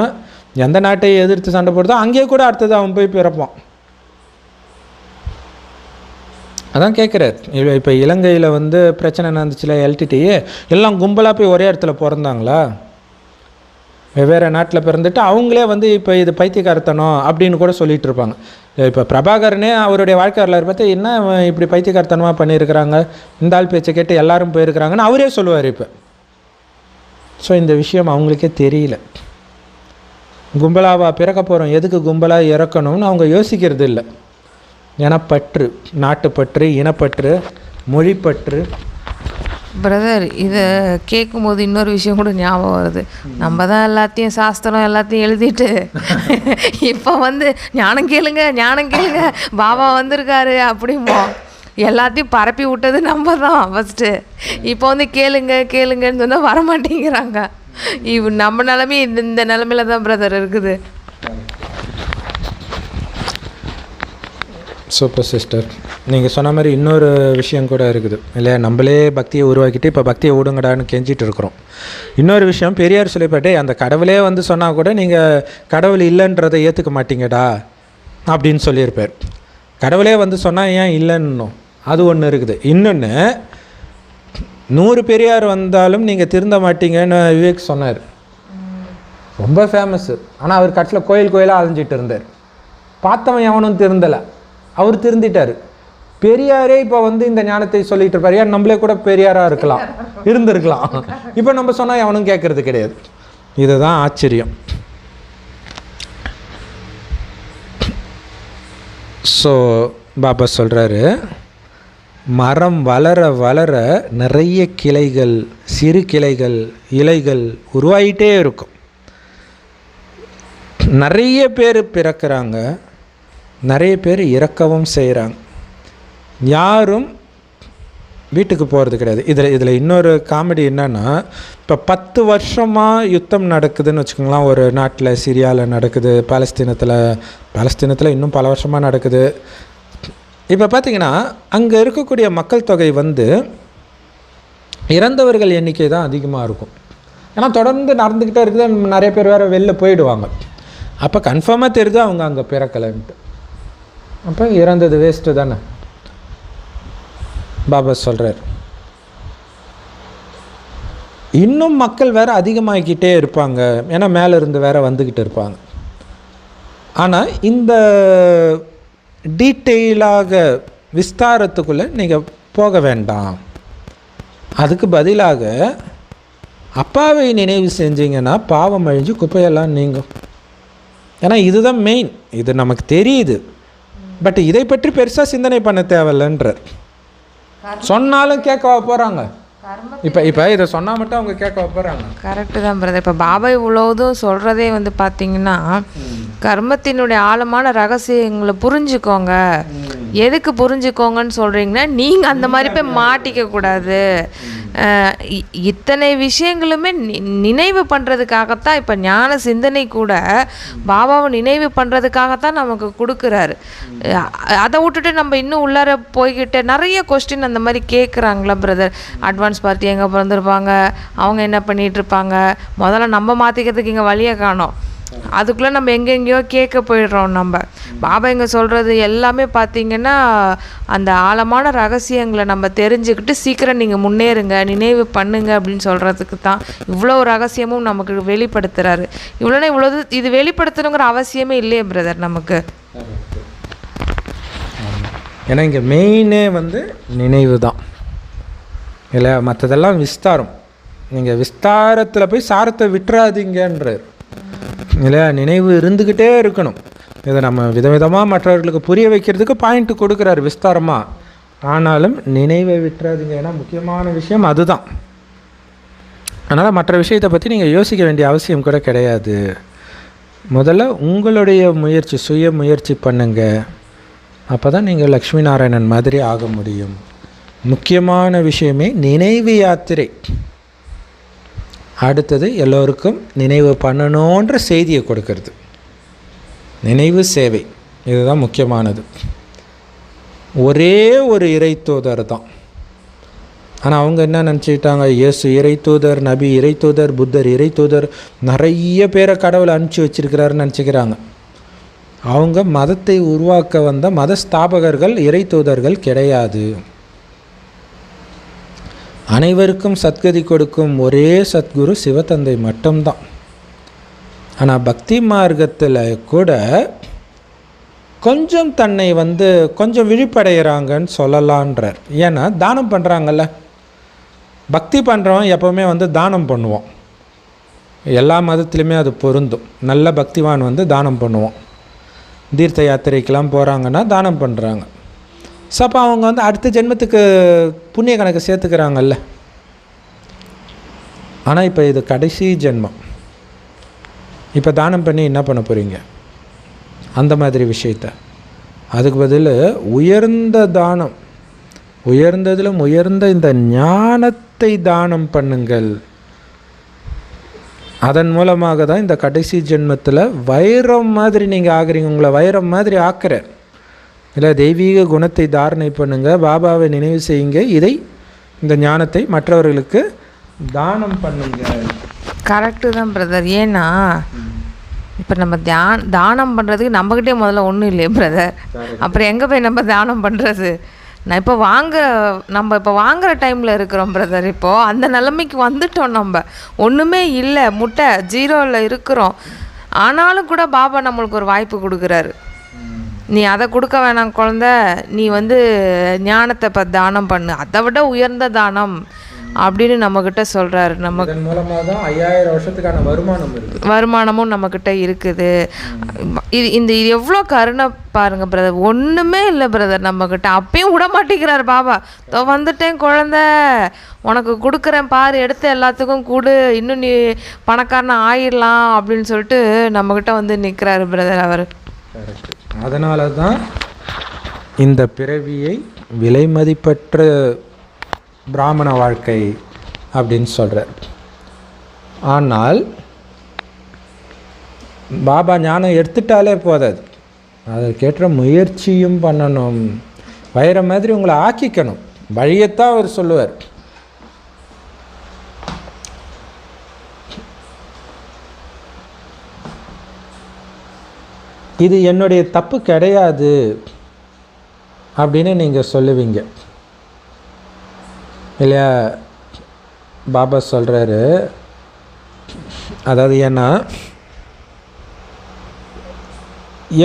எந்த நாட்டை எதிர்த்து சண்டை போடுதோ அங்கேயே கூட அடுத்தது அவன் போய் பிறப்பான். அதான் கேட்குறார். இப்போ இலங்கையில் பிரச்சனை நடந்துச்சுல, எல்டிடி எல்லாம் கும்பலாக போய் ஒரே இடத்துல பிறந்தாங்களா? வெவ்வேறு நாட்டில் பிறந்துட்டு அவங்களே இப்போ இது பைத்தியக்காரத்தனம் அப்படின்னு கூட சொல்லிகிட்டு இருப்பாங்க. இப்போ பிரபாகரனே அவருடைய வாழ்க்கை வரலாறு பார்த்து என்ன இப்படி பைத்தியக்காரத்தனமாக பண்ணியிருக்கிறாங்க, இந்த ஆள் பேச்சை கேட்டு எல்லாரும் போயிருக்கிறாங்கன்னு அவரே சொல்லுவார் இப்போ. ஸோ இந்த விஷயம் அவங்களுக்கே தெரியல. கும்பலாவா பிறக்க போகிறோம், எதுக்கு கும்பலாக இறக்கணும்னு அவங்க யோசிக்கிறது இல்லை. ஏன்னா பற்று, நாட்டுப்பற்று, இனப்பற்று, மொழிப்பற்று. பிரதர், இதை கேட்கும்போது இன்னொரு விஷயம் கூட ஞாபகம் வருது. நம்ம தான் எல்லாத்தையும் சாஸ்திரம் எல்லாத்தையும் எழுதிட்டு இப்போ ஞானம் கேளுங்க ஞானம் கேளுங்க பாபா வந்திருக்காரு அப்படிமோ எல்லாத்தையும் பரப்பி விட்டது நம்ம தான் ஃபஸ்ட்டு. இப்போ கேளுங்க கேளுங்கன்னு சொன்னால் வரமாட்டேங்கிறாங்க. நம்ம நிலமே இந்த நிலமையில தான் பிரதர் இருக்குது. Super sister. நீங்கள் சொன்ன மாதிரி இன்னொரு விஷயம் கூட இருக்குது இல்லையா? நம்மளே பக்தியை உருவாக்கிட்டு இப்போ பக்தியை விடுங்கடான்னு கெஞ்சிட்டு இருக்கிறோம். இன்னொரு விஷயம், பெரியார் சொல்லிப்பாட்டே அந்த கடவுளே சொன்னால் கூட நீங்கள் கடவுள் இல்லைன்றதை ஏற்றுக்க மாட்டீங்கடா அப்படின்னு சொல்லியிருப்பார். கடவுளே சொன்னால் ஏன் இல்லைன்னும் அது ஒன்று இருக்குது. இன்னொன்று, 100 பெரியார் வந்தாலும் நீங்கள் திருந்த மாட்டீங்கன்னு விவேக் சொன்னார். ரொம்ப ஃபேமஸ்ஸு. ஆனால் அவர் கட்சியில் கோயிலாக அலைஞ்சிட்டு இருந்தார். பார்த்தவன் எவனும் திருந்தலை, அவர் திருந்திட்டார். பெரியாரே இப்போ இந்த ஞானத்தை சொல்லிட்டு இருப்பார். ஏன் நம்மளே கூட பெரியாராக இருந்திருக்கலாம். இப்போ நம்ம சொன்னால் எவனும் கேட்கறது கிடையாது. இதுதான் ஆச்சரியம். ஸோ பாபா சொல்கிறாரு, மரம் வளர வளர நிறைய கிளைகள், சிறு கிளைகள், இலைகள் உருவாகிட்டே இருக்கும். நிறைய பேர் பிறக்கிறாங்க, நிறைய பேர் இறக்கவும் செய்கிறாங்க. யாரும் வீட்டுக்கு போகிறது கிடையாது. இதில் இன்னொரு காமெடி என்னென்னா, இப்போ 10 வருஷமாக யுத்தம் நடக்குதுன்னு வச்சுக்கோங்களேன். ஒரு நாட்டில் சிரியாவில் நடக்குது, பாலஸ்தீனத்தில் இன்னும் பல வருஷமாக நடக்குது. இப்போ பார்த்திங்கன்னா அங்கே இருக்கக்கூடிய மக்கள் தொகை வந்து இறந்தவர்கள் எண்ணிக்கை தான் அதிகமாக இருக்கும். ஏன்னா தொடர்ந்து நடந்துக்கிட்டே இருக்குது, நிறைய பேர் வேறு வெளில போயிடுவாங்க. அப்போ கன்ஃபார்மாக தெரியுது அவங்க அங்கே பிறக்கலைன்ட்டு. அப்போ இறந்தது வேஸ்ட்டு தானே. பாபா சொல்கிறார், இன்னும் மக்கள் வேறு அதிகமாகிக்கிட்டே இருப்பாங்க, ஏன்னா மேலே இருந்து வேறு வந்துக்கிட்டு இருப்பாங்க. ஆனால் இந்த டீட்டெயிலாக விஸ்தாரத்துக்குள்ளே நீங்கள் போக வேண்டாம். அதுக்கு பதிலாக அப்பாவை நினைவு செஞ்சீங்கன்னா பாவம் அழிஞ்சு குப்பையெல்லாம் நீங்கும். ஏன்னா இதுதான் மெயின். இது நமக்கு தெரியுது, பட் இதை பற்றி பெருசாக சிந்தனை பண்ண தேவையில்லைன்றார். சொன்னாலும் கேட்க போகிறாங்க. இப்போ இதை சொன்னால் மட்டும் அவங்க கேட்க போகிறாங்க. கரெக்டு தான் பிரதர். இப்போ பாபா இவ்வளோதும் சொல்கிறதே வந்து பார்த்திங்கன்னா, கர்மத்தினுடைய ஆழமான ரகசியங்களை புரிஞ்சுக்கோங்க. எதுக்கு புரிஞ்சுக்கோங்கன்னு சொல்கிறீங்கன்னா, நீங்கள் அந்த மாதிரி போய் மாட்டிக்கக்கூடாது. இத்தனை விஷயங்களுமே நினைவு பண்ணுறதுக்காகத்தான். இப்போ ஞான சிந்தனை கூட பாபாவை நினைவு பண்ணுறதுக்காகத்தான் நமக்கு கொடுக்குறாரு. அதை விட்டுட்டு நம்ம இன்னும் உள்ளார போய்கிட்ட நிறைய கொஸ்டின் அந்த மாதிரி கேட்குறாங்களா பிரதர். அட்வான்ஸ் பார்ட்டி எங்கே பிறந்திருப்பாங்க, அவங்க என்ன பண்ணிகிட்ருப்பாங்க, முதல்ல நம்ம மாற்றிக்கிறதுக்கு இங்கே வழியை காணோம். அதுக்குள்ளே நம்ம எங்கெங்கேயோ கேட்க போயிடுறோம். நம்ம பாபா இங்கே சொல்கிறது எல்லாமே பார்த்திங்கன்னா அந்த ஆழமான ரகசியங்களை நம்ம தெரிஞ்சுக்கிட்டு சீக்கிரம் நீங்கள் முன்னேறுங்க, நினைவு பண்ணுங்க அப்படின்னு சொல்கிறதுக்கு தான் இவ்வளோ ரகசியமும் நமக்கு வெளிப்படுத்துகிறாரு. இவ்வளோ இது வெளிப்படுத்தணுங்கிற அவசியமே இல்லையே பிரதர் நமக்கு. ஏன்னா இங்கே மெயினே வந்து நினைவு தான் இல்லை, மற்றதெல்லாம் விஸ்தாரம். நீங்கள் விஸ்தாரத்தில் போய் சாரத்தை விட்டுறாதீங்கன்றார் இல்லையா. நினைவு இருந்துக்கிட்டே இருக்கணும். இதை நம்ம விதவிதமாக மற்றவர்களுக்கு புரிய வைக்கிறதுக்கு பாயிண்ட் கொடுக்குறாரு விஸ்தாரமாக. ஆனாலும் நினைவை விட்டுறாதீங்க, ஏன்னா முக்கியமான விஷயம் அதுதான். அதனால் மற்ற விஷயத்தை பற்றி நீங்கள் யோசிக்க வேண்டிய அவசியம் கூட கிடையாது. முதல்ல உங்களுடைய முயற்சி, சுய முயற்சி பண்ணுங்க. அப்போ தான் நீங்கள் லக்ஷ்மி நாராயணன் மாதிரி ஆக முடியும். முக்கியமான விஷயமே நினைவு யாத்திரை. அடுத்தது எல்லோருக்கும் நினைவு பண்ணணுன்ற செய்தியை கொடுக்கறது, நினைவு சேவை. இதுதான் முக்கியமானது. ஒரே ஒரு இறை தூதர் தான். ஆனால் அவங்க என்ன நினச்சிக்கிட்டாங்க, இயேசு இறை தூதர், நபி இறை தூதர், புத்தர் இறை தூதர், நிறைய பேரை கடவுளை அனுப்பிச்சி வச்சிருக்கிறாருன்னு நினச்சிக்கிறாங்க. அவங்க மதத்தை உருவாக்க வந்த மத ஸ்தாபகர்கள் இறை தூதர்கள் கிடையாது. அனைவருக்கும் சத்கதி கொடுக்கும் ஒரே சத்குரு சிவத்தந்தை மட்டும்தான். ஆனால் பக்தி மார்க்கத்தில் கூட கொஞ்சம் தன்னை வந்து கொஞ்சம் விழிப்படைகிறாங்கன்னு சொல்லலான்றார். ஏன்னா தானம் பண்ணுறாங்கல்ல. பக்தி பண்ணுறவன் எப்போவுமே வந்து தானம் பண்ணுவோம். எல்லா மதத்துலேயுமே அது பொருந்தும். நல்ல பக்திவான் வந்து தானம் பண்ணுவோம். தீர்த்த யாத்திரைக்கெலாம் போகிறாங்கன்னா தானம் பண்ணுறாங்க. ஸோ அப்போ அவங்க வந்து அடுத்த ஜென்மத்துக்கு புண்ணிய கணக்கு சேர்த்துக்கிறாங்கல்ல. ஆனால் இப்போ இது கடைசி ஜென்மம். இப்போ தானம் பண்ணி என்ன பண்ண போகிறீங்க? அந்த மாதிரி விஷயத்த. அதுக்கு பதில் உயர்ந்த தானம், உயர்ந்ததிலும் உயர்ந்த இந்த ஞானத்தை தானம் பண்ணுங்கள். அதன் மூலமாக தான் இந்த கடைசி ஜென்மத்தில் வைரம் மாதிரி நீங்கள் ஆகுறீங்க. உங்களை வைரம் மாதிரி ஆக்குற இல்லை, தெய்வீக குணத்தை தாரணை பண்ணுங்க, பாபாவை நினைவு செய்யுங்க, இந்த ஞானத்தை மற்றவர்களுக்கு தானம் பண்ணுங்க. கரெக்டு தான் பிரதர். ஏன்னா இப்போ நம்ம தானம் பண்ணுறதுக்கு நம்மக்கிட்டே முதல்ல ஒன்றும் இல்லையே பிரதர். அப்புறம் எங்கே போய் நம்ம தானம் பண்ணுறது? நான் இப்போ வாங்குகிற டைமில் இருக்கிறோம் பிரதர். இப்போது அந்த நிலைமைக்கு வந்துட்டோம். நம்ம ஒன்றுமே இல்லை, முட்டை ஜீரோவில் இருக்கிறோம். ஆனாலும் கூட பாபா நம்மளுக்கு ஒரு வாய்ப்பு கொடுக்குறாரு. நீ அதை கொடுக்க வேணாம் குழந்தை, நீ வந்து ஞானத்தை தானம் பண்ணு, அதை விட உயர்ந்த தானம் அப்படின்னு நம்மக்கிட்ட சொல்கிறாரு. நமக்கு மூலமாக தான் 5000 வருஷத்துக்கான வருமானமும் நம்மக்கிட்ட இருக்குது. இது எவ்வளோ கருணை பாருங்கள் பிரதர். ஒன்றுமே இல்லை பிரதர் நம்மக்கிட்ட. அப்பயும் விட மாட்டேங்கிறார் பாபா. வந்துட்டேன் குழந்தை, உனக்கு கொடுக்குறேன் பாரு, எடுத்து எல்லாத்துக்கும் கொடு, இன்னும் நீ பணக்காரனை ஆயிடலாம் அப்படின்னு சொல்லிட்டு நம்மக்கிட்ட வந்து நிற்கிறாரு பிரதர் அவர். அதனால தான் இந்த பிறவியை விலை மதிப்பற்ற பிராமண வாழ்க்கை அப்படின்னு சொல்கிறார். ஆனால் பாபா ஞானம் எடுத்துட்டாலே போதாது, அதற்கேற்ற முயற்சியும் பண்ணணும். வைர மாதிரி உங்களை ஆக்கிக்கணும், வழியத்தான் அவர் சொல்லுவார். இது என்னுடைய தப்பு கிடையாது அப்படின்னு நீங்கள் சொல்லுவீங்க இல்லையா? பாபா சொல்கிறாரு, அதாவது ஏன்னா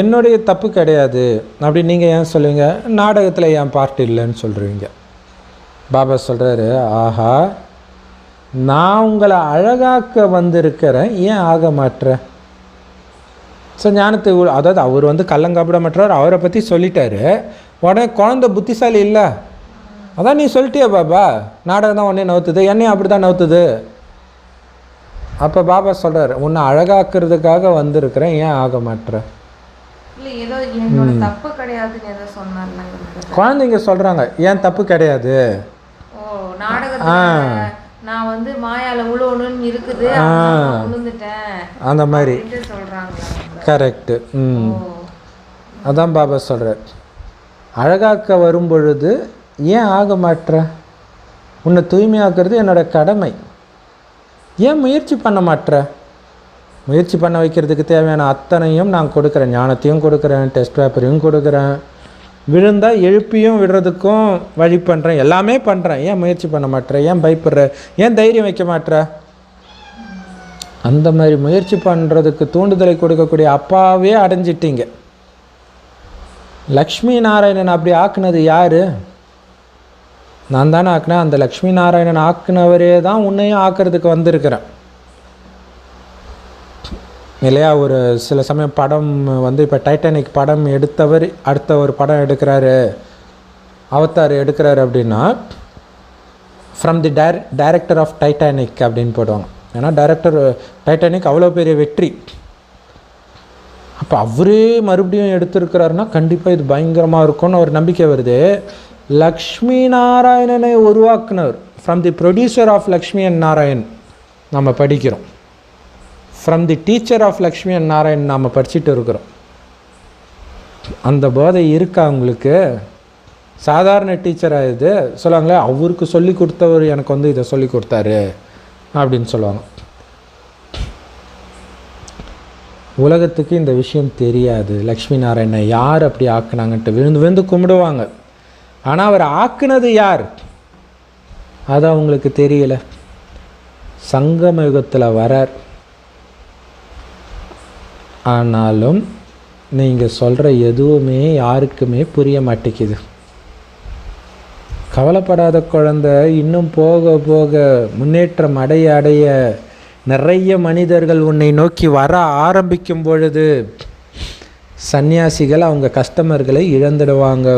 என்னுடைய தப்பு கிடையாது அப்படின்னு நீங்கள் ஏன் சொல்லுவீங்க? நாடகத்தில் ஏன் பார்ட் இல்லைன்னு சொல்கிறீங்க. பாபா சொல்கிறாரு, ஆஹா, நான் உங்களை அழகாக்க வந்திருக்கிறேன், ஏன் ஆக மாட்டேன்? ஸோ ஞானத்தை, அதாவது அவர் வந்து கள்ளங்காப்பிடமற்றவர், அவரை பற்றி சொல்லிட்டாரு. உடனே குழந்தை புத்திசாலி இல்லை, அதான் நீ சொல்லிட்டியா பாபா, நாடகம் தான் உடனே நவுத்துது, என்னையும் அப்படி தான் நவுத்துது. அப்போ பாபா சொல்கிறார், உன்னை அழகாக்குறதுக்காக வந்திருக்கிறேன், ஏன் ஆக மாட்டேன்? தப்பு கிடையாதுன்னு ஏதோ சொன்னார்ல குழந்தைங்க சொல்கிறாங்க, ஏன் தப்பு கிடையாது? நான் வந்து மாயால உழுவணும்னு இருக்குது, உழுந்துட்டேன் அந்த மாதிரி சொல்றாங்க. கரெக்டு. அதான் பாபா சொல்கிறார், அழகாக்க வரும் பொழுது ஏன் ஆக மாட்டேற? உன்னை தூய்மையாக்குறது என்னோட கடமை, ஏன் முயற்சி பண்ண மாட்டேற? முயற்சி பண்ண வைக்கிறதுக்கு தேவையான அத்தனையும் நான் கொடுக்குறேன், ஞானத்தையும் கொடுக்குறேன், டெஸ்ட் பேப்பரையும் கொடுக்குறேன், விழுந்தால் எழுப்பியும் விடுறதுக்கும் வழி பண்ணுறேன், எல்லாமே பண்ணுறேன், ஏன் முயற்சி பண்ண மாட்டேற? ஏன் பயப்படுற? ஏன் தைரியம் வைக்க மாட்டேற? அந்த மாதிரி முயற்சி பண்ணுறதுக்கு தூண்டுதலை கொடுக்கக்கூடிய அப்பாவே அடைஞ்சிட்டீங்க. லக்ஷ்மி நாராயணன் அப்படி ஆக்குனது யார்? நான் தானே ஆக்குனேன். அந்த லக்ஷ்மி நாராயணன் ஆக்குனவரே தான் உன்னையும் ஆக்கிறதுக்கு வந்திருக்கிறேன் இல்லையா? ஒரு சில சமயம் படம் வந்து இப்போ டைட்டானிக் படம் எடுத்தவர் அடுத்த ஒரு படம் எடுக்கிறாரு, அவதார் எடுக்கிறாரு அப்படின்னா from the director of Titanic அப்படின்னு போடுவாங்க. ஏன்னா டைரக்டர் டைட்டானிக் அவ்வளோ பெரிய வெற்றி, அப்போ அவரே மறுபடியும் எடுத்திருக்கிறாருன்னா கண்டிப்பாக இது பயங்கரமாக இருக்கும்னு ஒரு நம்பிக்கை வருது. லக்ஷ்மி நாராயணனை உருவாக்குனவர், from the producer of Lakshmi and Narayan நம்ம படிக்கிறோம், from the teacher of Lakshmi and Narayan நாம் படிச்சுட்டு இருக்கிறோம். அந்த போதை இருக்கா உங்களுக்கு? சாதாரண டீச்சராக இது சொல்லுவாங்களே, அவருக்கு சொல்லி கொடுத்தவர் எனக்கு வந்து இதை சொல்லி கொடுத்தாரு அப்படின்னு சொல்லுவாங்க. உலகத்துக்கு இந்த விஷயம் தெரியாது, லக்ஷ்மி நாராயணனை யார் அப்படி ஆக்குனாங்கன்ட்டு விழுந்து விழுந்து கும்பிடுவாங்க. ஆனால் அவர் ஆக்குனது யார் அது அவங்களுக்கு தெரியல. சங்கம யுகத்தில் வரார், ஆனாலும் நீங்கள் சொல்கிற எதுவுமே யாருக்குமே புரிய மாட்டேங்குது. கவலைப்படாத குழந்தை, இன்னும் போக போக முன்னேற்றம் அடைய அடைய நிறைய மனிதர்கள் உன்னை நோக்கி வர ஆரம்பிக்கும் பொழுது சன்னியாசிகள் அவங்க கஸ்டமர்களை இழந்துடுவாங்க.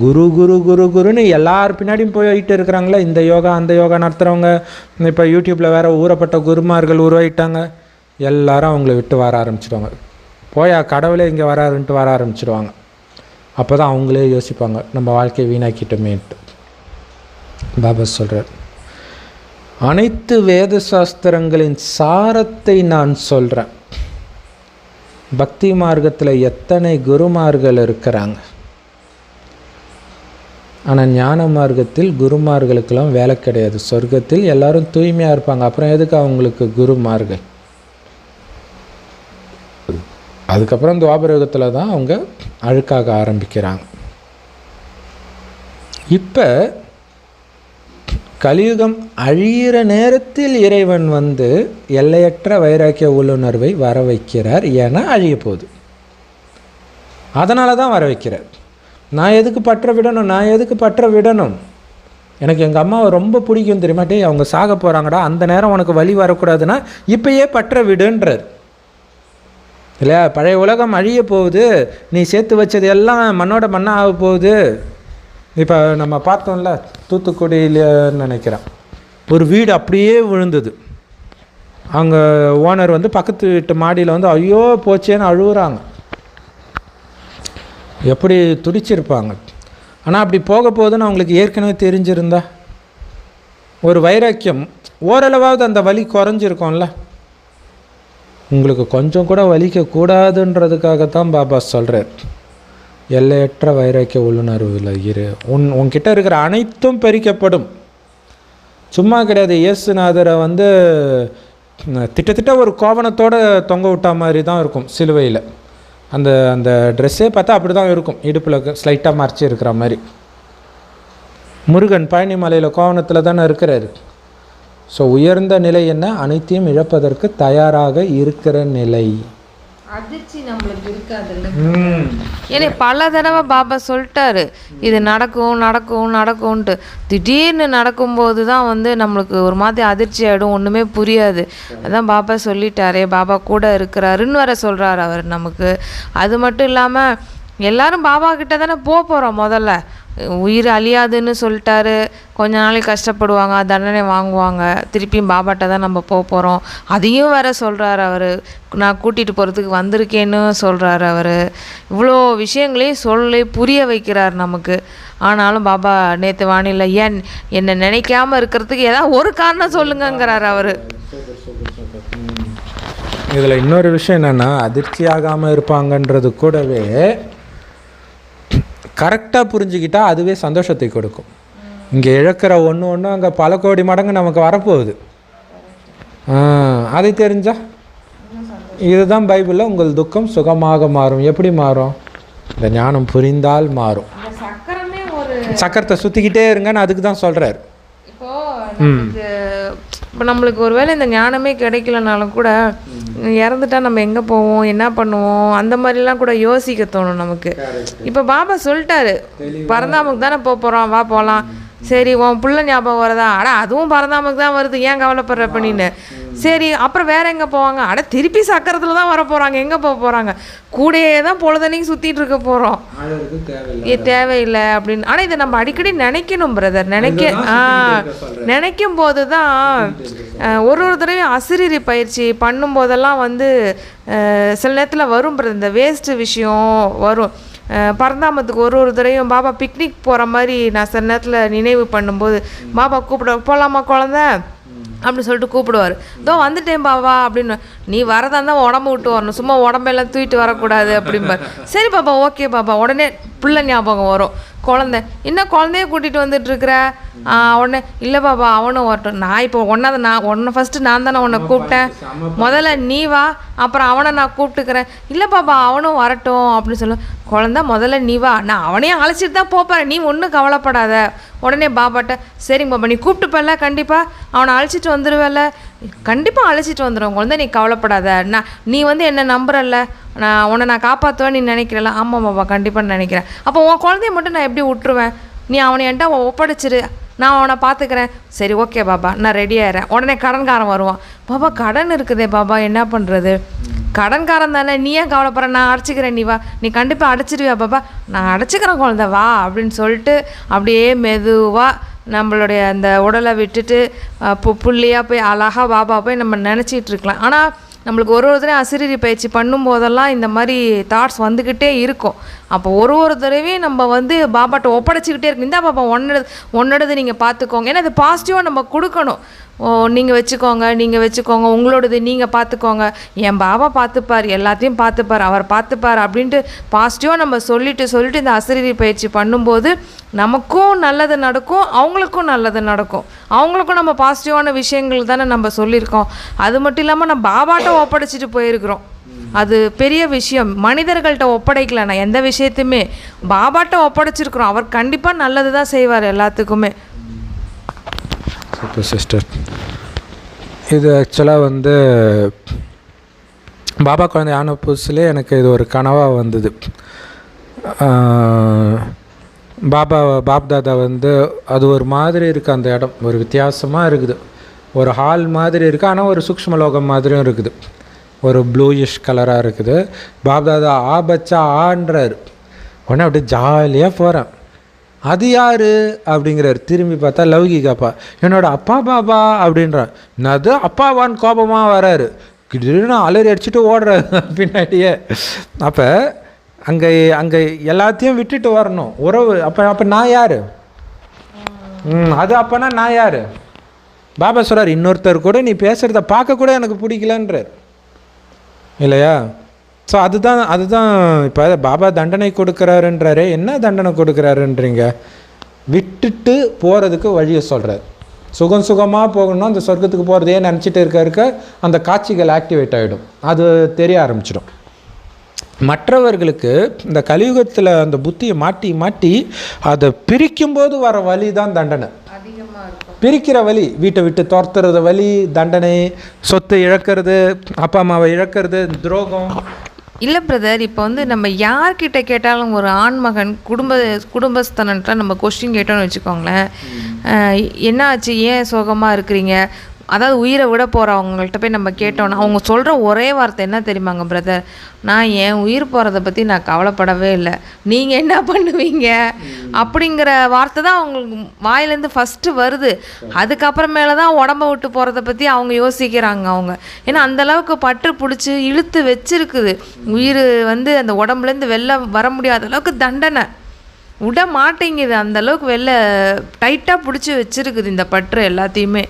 குரு குரு குரு குருன்னு எல்லார் பின்னாடியும் போயிட்டு இருக்கிறாங்களே, இந்த யோகா அந்த யோகா நடத்துகிறவங்க, இப்போ யூடியூப்பில் வேறு ஊறப்பட்ட குருமார்கள் உருவாயிட்டாங்க. எல்லாரும் அவங்கள விட்டு வர ஆரம்பிச்சிடுவாங்க. போயா கடவுளே இங்கே வராருன்ட்டு வர ஆரம்பிச்சிடுவாங்க. அப்போ தான் அவங்களே யோசிப்பாங்க, நம்ம வாழ்க்கையை வீணாக்கிட்டோமேன்ட்டு. பாபா சொல்கிறார், அனைத்து வேத சாஸ்திரங்களின் சாரத்தை நான் சொல்கிறேன். பக்தி மார்க்கத்தில் எத்தனை குருமார்கள் இருக்கிறாங்க, ஆனால் ஞான மார்க்கத்தில் குருமார்களுக்கெல்லாம் வேலை கிடையாது. சொர்க்கத்தில் எல்லாரும் தூய்மையாக இருப்பாங்க, அப்புறம் எதுக்கு அவங்களுக்கு குருமார்கள்? அதுக்கப்புறம் துவாபரயுகத்தில் தான் அவங்க அழுக்காக ஆரம்பிக்கிறாங்க. இப்போ கலியுகம் அழியிற நேரத்தில் இறைவன் வந்து எல்லையற்ற வைராக்கிய உள்ளுணர்வை வர வைக்கிறார். ஏன்னா அழிய போகுது, அதனால தான் வர வைக்கிறார். நான் எதுக்கு பற்ற விடணும், நான் எதுக்கு பற்ற விடணும்? எனக்கு எங்கள் அம்மாவை ரொம்ப பிடிக்கும் தெரியுமா, டேய் அவங்க சாக போகிறாங்கடா, அந்த நேரம் உனக்கு வலி வரக்கூடாதுன்னா இப்போயே பற்ற விடுன்றார் இல்லையா? பழைய உலகம் அழிய போகுது, நீ சேர்த்து வச்சது எல்லாம் மண்ணோட மண்ணாக ஆக போகுது. இப்போ நம்ம பார்த்தோம்ல தூத்துக்குடியிலன்னு நினைக்கிறேன், ஒரு வீடு அப்படியே விழுந்தது. அவங்க ஓனர் வந்து பக்கத்து வீட்டு மாடியில் வந்து ஐயோ போச்சேன்னு அழுகுறாங்க. எப்படி துடிச்சிருப்பாங்க. ஆனால் அப்படி போக போகுதுன்னு அவங்களுக்கு ஏற்கனவே தெரிஞ்சிருந்தா ஒரு வைராக்கியம், ஓரளவாவது அந்த வலி குறைஞ்சிருக்கும்ல. உங்களுக்கு கொஞ்சம் கூட வலிக்கக்கூடாதுன்றதுக்காகத்தான் பாபா சொல்கிறார், எல்லையற்ற வைராக்கிய உள்ளுணர்வில் இரு, உன்கிட்ட இருக்கிற அனைத்தும் பறிக்கப்படும். சும்மா கிடையாது. இயேசுநாதரை வந்து திட்டத்திட்ட ஒரு கோவணத்தோடு தொங்க விட்டா மாதிரி தான் இருக்கும் சிலுவையில். அந்த அந்த ட்ரெஸ்ஸே பார்த்தா அப்படி தான் இருக்கும், இடுப்பில் ஸ்லைட்டாக மறைச்சி இருக்கிற மாதிரி. முருகன் பழனி மலையில் கோவணத்தில் தானே இருக்கிறாரு. ஸோ உயர்ந்த நிலை என்ன? அனைத்தையும் இழப்பதற்கு தயாராக இருக்கிற நிலை. அதிர்ச்சி நம்மளுக்கு இருக்காதுல்ல. ஏன்னா பல தடவை பாபா சொல்லிட்டாரு இது நடக்கும் நடக்கும் நடக்கும்ன்ட்டு. திடீர்னு நடக்கும்போது தான் வந்து நம்மளுக்கு ஒரு மாதிரி அதிர்ச்சி ஆகிடும், ஒன்றுமே புரியாது. அதான் பாபா சொல்லிட்டாரே, பாபா கூட இருக்கிறாருன்னு வர சொல்கிறாரு அவர் நமக்கு. அது மட்டும் இல்லாமல் எல்லாரும் பாபா கிட்ட தானே போகிறோம். முதல்ல உயிர் அழியாதுன்னு சொல்லிட்டாரு. கொஞ்ச நாளைக்கு கஷ்டப்படுவாங்க, தண்டனை வாங்குவாங்க, திருப்பியும் பாபாட்ட தான் நம்ம போகிறோம். அதையும் வேற சொல்கிறாரு அவர். நான் கூட்டிகிட்டு போகிறதுக்கு வந்திருக்கேன்னு சொல்கிறாரு அவர். இவ்வளோ விஷயங்களையும் சொல்லி புரிய வைக்கிறார் நமக்கு. ஆனாலும் பாபா நேற்று வானிலை ஏன் என்னை நினைக்காமல் இருக்கிறதுக்கு ஏதாவது ஒரு காரணம் சொல்லுங்கங்கிறார் அவர். இதில் இன்னொரு விஷயம் என்னென்னா, அதிர்ச்சி ஆகாமல் இருப்பாங்கன்றது கூடவே கரெக்டாக புரிஞ்சுக்கிட்டா அதுவே சந்தோஷத்தை கொடுக்கும். இங்கே இழக்கிற ஒன்று அங்கே பல கோடி மடங்கு நமக்கு வரப்போகுது. அதை தெரிஞ்சா இதுதான் பைபிளில் உங்கள் துக்கம் சுகமாக மாறும். எப்படி மாறும்? இந்த ஞானம் புரிந்தால் மாறும். சக்கரத்தை சுற்றிக்கிட்டே இருங்கன்னு அதுக்கு தான் சொல்கிறார். இப்போ நம்மளுக்கு ஒரு வேளை இந்த ஞானமே கிடைக்கலனாலும் கூட இறந்துட்டா நம்ம எங்கே போவோம், என்ன பண்ணுவோம், அந்த மாதிரிலாம் கூட யோசிக்க தோணும் நமக்கு. இப்போ பாபா சொல்லிட்டாரு பரந்தாமுக்கு தானே போகிறோம், வா போகலாம். சரி, உன் பிள்ளை ஞாபகம் வரதா? அட அதுவும் பரந்தாமுக்கு தான் வருது, ஏன் கவலைப்படுற பண்ணின்னு. சரி, அப்புறம் வேறு எங்கே போவாங்க? அட திருப்பி சக்கரத்தில் தான் வர போகிறாங்க, எங்கே போக போகிறாங்க? கூடயே தான் பொழுதனைக்கு சுற்றிட்டு இருக்க போகிறோம், தேவையில்லை அப்படின்னு. ஆனால் இதை நம்ம அடிக்கடி நினைக்கணும் பிரதர். நினைக்கும் போது தான் ஒரு தடவையும் அசிரீரி பயிற்சி பண்ணும்போதெல்லாம் வந்து சில நேரத்தில் வரும் பிரதர், இந்த வேஸ்ட்டு விஷயம் வரும். பரந்தாமத்துக்கு ஒரு தடவையும் பாபா பிக்னிக் போகிற மாதிரி நான் சில நேரத்தில் நினைவு பண்ணும்போது பாபா போகலாமா குழந்த அப்படின்னு சொல்லிட்டு கூப்பிடுவார். இதோ வந்துட்டேன் பாபா அப்படின்னு. நீ வரதா இருந்தால் உடம்பு விட்டு வரணும், சும்மா உடம்பெல்லாம் தூக்கிட்டு வரக்கூடாது அப்படிம்பார். சரி பாபா, ஓகே பாபா. உடனே பிள்ளை ஞாபகம் வரும். குழந்தை இன்னும் குழந்தைய கூட்டிகிட்டு வந்துட்டுருக்குற உடனே இல்லை பாபா அவனும் வரட்டும். நான் இப்போ ஒன்றை ஃபஸ்ட்டு நான் தானே உன்னை கூப்பிட்டேன், முதல்ல நீ வா, அப்புறம் அவனை நான் கூப்பிட்டுக்கிறேன். இல்லை பாபா அவனும் வரட்டும் அப்படின்னு சொல்ல. குழந்த முதல்ல நீ வா, நான் அவனையும் அழைச்சிட்டு தான் போப்பேன், நீ ஒன்றும் கவலைப்படாத. உடனே பாபாட்ட சரிங்க பாபா நீ கூப்பிட்டுப்பல்ல, கண்டிப்பாக அவனை அழைச்சிட்டு வந்துடுவேல்ல? கண்டிப்பாக அழைச்சிட்டு வந்துடுவோம் குழந்தை, நீ கவலைப்படாத. நீ வந்து என்னை நம்புறல்ல, உன்னை காப்பாற்றுவேன் நீ நினைக்கிறல? ஆமாம் பாபா கண்டிப்பாக நினைக்கிறேன். அப்போ உன் குழந்தைய மட்டும் நான் எப்படி விட்டுருவேன்? நீ அவனை என்கிட்ட ஒப்படைச்சிரு, நான் அவனை பார்த்துக்கிறேன். சரி ஓகே பாபா நான் ரெடி ஆகிறேன். உடனே கடன்காரன் வருவான். பாபா கடன் இருக்குதே பாபா என்ன பண்ணுறது? கடன்காரன் தானே, நீ ஏன் கவலைப்படுற, நான் அடைச்சிக்கிறேன், நீ வா, நீ கண்டிப்பாக அடைச்சிடுவியா பாபா? நான் அடைச்சிக்கிறேன் குழந்தை வா அப்படின்னு சொல்லிட்டு அப்படியே மெதுவாக நம்மளுடைய அந்த உடலை விட்டுட்டு புள்ளியாக போய் அழகாக பாபா போய் நம்ம நினச்சிட்டு இருக்கலாம். ஆனால் நம்மளுக்கு ஒரு தடவை அசிரீரி பயிற்சி பண்ணும்போதெல்லாம் இந்த மாதிரி தாட்ஸ் வந்துக்கிட்டே இருக்கும். அப்போ ஒரு தடவையும் நம்ம வந்து பாபாட்ட ஒப்படைச்சிக்கிட்டே இருக்கும். இந்த பாபா ஒன்னோடது நீங்கள் பார்த்துக்கோங்க. ஏன்னா அது பாசிட்டிவாக நம்ம கொடுக்கணும். நீங்கள் வச்சுக்கோங்க, உங்களோடது நீங்கள் பார்த்துக்கோங்க, என் பாபா பார்த்துப்பார், எல்லாத்தையும் பார்த்துப்பார், அவர் பார்த்துப்பார் அப்படின்ட்டு பாசிட்டிவாக நம்ம சொல்லிட்டு இந்த அசிரீரி பயிற்சி பண்ணும்போது நமக்கும் நல்லது நடக்கும், அவங்களுக்கும் நல்லது நடக்கும். அவங்களுக்கும் நம்ம பாசிட்டிவான விஷயங்கள் தானே நம்ம சொல்லியிருக்கோம். அது மட்டும் இல்லாமல் நம்ம பாபாட்ட ஒப்படைச்சிட்டு போயிருக்கிறோம். அது பெரிய விஷயம். மனிதர்கள்ட்ட ஒப்படைக்கல, நான் எந்த விஷயத்தையுமே பாபாட்ட ஒப்படைச்சிருக்கிறோம். அவர் கண்டிப்பாக நல்லது தான் செய்வார் எல்லாத்துக்குமே. Super sister. இது ஆக்சுவலாக வந்து பாபா குழந்தை ஆன புதுசுலேயே எனக்கு இது ஒரு கனவாக வந்தது. பாப்தாதா வந்து அது ஒரு மாதிரி இருக்குது, அந்த இடம் ஒரு வித்தியாசமாக இருக்குது. ஒரு ஹால் மாதிரி இருக்குது, ஆனால் ஒரு சூக்ஷ்மலோகம் மாதிரியும் இருக்குது. ஒரு ப்ளூயிஷ் கலராக இருக்குது. பாப்தாதா பச்சா ஆன்றார். உடனே அப்படியே ஜாலியாக போகிறேன். அது யார் அப்படிங்கிறார். திரும்பி பார்த்தா லௌகிகாப்பா, என்னோட அப்பா பாபா அப்படின்றான். அது அப்பாவான்னு கோபமாக வராரு. திடீர்னு அலறி அடிச்சுட்டு ஓடுறாரு பின்னாடியே. அப்போ அங்கே எல்லாத்தையும் விட்டுட்டு வரணும் உறவு. அப்போ நான் யார்? அது அப்போனா நான் யார்? பாபா சொல்கிறார், இன்னொருத்தர் கூட நீ பேசுகிறத பார்க்க கூட எனக்கு பிடிக்கலன்றார் இல்லையா? ஸோ அதுதான் இப்போ பாபா தண்டனை கொடுக்குறாருன்றாரே, என்ன தண்டனை கொடுக்குறாருன்றீங்க? விட்டுட்டு போகிறதுக்கு வழியை சொல்கிறார். சுகமாக போகணும்னா அந்த சொர்க்கத்துக்கு போகிறதையே நினச்சிட்டு இருக்க அந்த காட்சிகள் ஆக்டிவேட் ஆகிடும், அது தெரிய ஆரம்பிச்சிடும். மற்றவர்களுக்கு இந்த கலியுகத்தில் அந்த புத்தியை மாட்டி மாட்டி அதை பிரிக்கும்போது வர வலி தான் தண்டனை. பிரிக்கிற வலி, வீட்டை விட்டு துரத்துறது வலி, தண்டனை, சொத்து இழக்கிறது, அப்பா அம்மாவை இழக்கிறது, துரோகம். இல்லை பிரதர், இப்போ வந்து நம்ம யார்கிட்ட கேட்டாலும் ஒரு ஆண்மகன் குடும்பஸ்தனன்ட்ட நம்ம கொஸ்டின் கேட்டோன்னு வச்சுக்கோங்களேன், என்ன ஆச்சு, ஏன் சோகமாக இருக்கிறீங்க, அதாவது உயிரை விட போகிறவங்கள்ட்ட போய் நம்ம கேட்டோன்னா அவங்க சொல்கிற ஒரே வார்த்தை என்ன தெரியுமாங்க பிரதர்? நான் என் உயிர் போகிறத பற்றி நான் கவலைப்படவே இல்லை, நீங்கள் என்ன பண்ணுவீங்க அப்படிங்கிற வார்த்தை தான் அவங்களுக்கு வாயிலேருந்து ஃபஸ்ட்டு வருது. அதுக்கப்புறமேல தான் உடம்ப விட்டு போகிறத பற்றி அவங்க யோசிக்கிறாங்க. அவங்க ஏன்னா அந்தளவுக்கு பற்று பிடிச்சி இழுத்து வச்சிருக்குது. உயிர் வந்து அந்த உடம்புலேருந்து வெளில வர முடியாத அளவுக்கு தண்டனை விட மாட்டேங்குது. அந்தளவுக்கு வெளில டைட்டாக பிடிச்சி வச்சிருக்குது இந்த பற்று எல்லாத்தையுமே.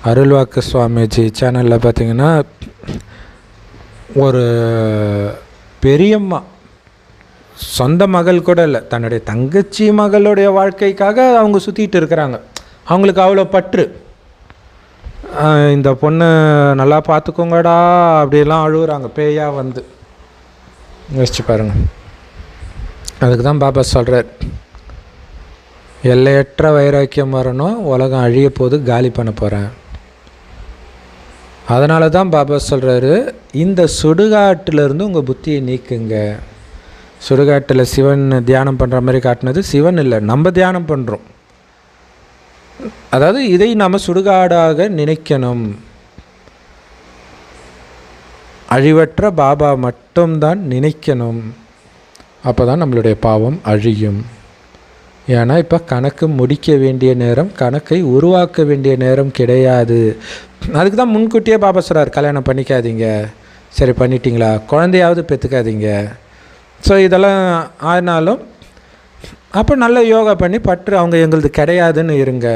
அருள்வாக்கு சுவாமிஜி சேனலில் பார்த்திங்கன்னா ஒரு பெரியம்மா, சொந்த மகள் கூட இல்லை, தன்னுடைய தங்கச்சி மகளுடைய வாழ்க்கைக்காக அவங்க சுற்றிட்டு இருக்கிறாங்க. அவங்களுக்கு அவ்வளோ பற்று. இந்த பொண்ணு நல்லா பார்த்துக்கோங்கடா அப்படிலாம் அழுகுறாங்க, பேயாக வந்து. யோசிச்சு பாருங்கள். அதுக்கு தான் பாபா சொல்கிறார், எல்லையற்ற வைராக்கியம் வரணும், உலகம் அழிய போது காலி பண்ண போகிறேன். அதனால தான் பாபா சொல்கிறாரு, இந்த சுடுகாட்டிலிருந்து உங்கள் புத்தியை நீக்குங்க. சுடுகாட்டில் சிவன் தியானம் பண்ணுற மாதிரி காட்டினது சிவன் இல்லை, நம்ம தியானம் பண்ணுறோம். அதாவது இதை நாம் சுடுகாடாக நினைக்கணும். அழிவற்ற பாபா மட்டும்தான் நினைக்கணும். அப்போ தான் நம்மளுடைய பாவம் அழியும். ஏன்னா இப்போ கணக்கு முடிக்க வேண்டிய நேரம், கணக்கை உருவாக்க வேண்டிய நேரம் கிடையாது. அதுக்கு தான் முன்கூட்டியே பாபா சொல்கிறார், கல்யாணம் பண்ணிக்காதீங்க, சரி பண்ணிட்டீங்களா, குழந்தையாவது பெற்றுக்காதீங்க. ஸோ இதெல்லாம் ஆனாலும் அப்போ நல்ல யோகா பண்ணி பற்று அவங்க எங்களது கிடையாதுன்னு இருங்க.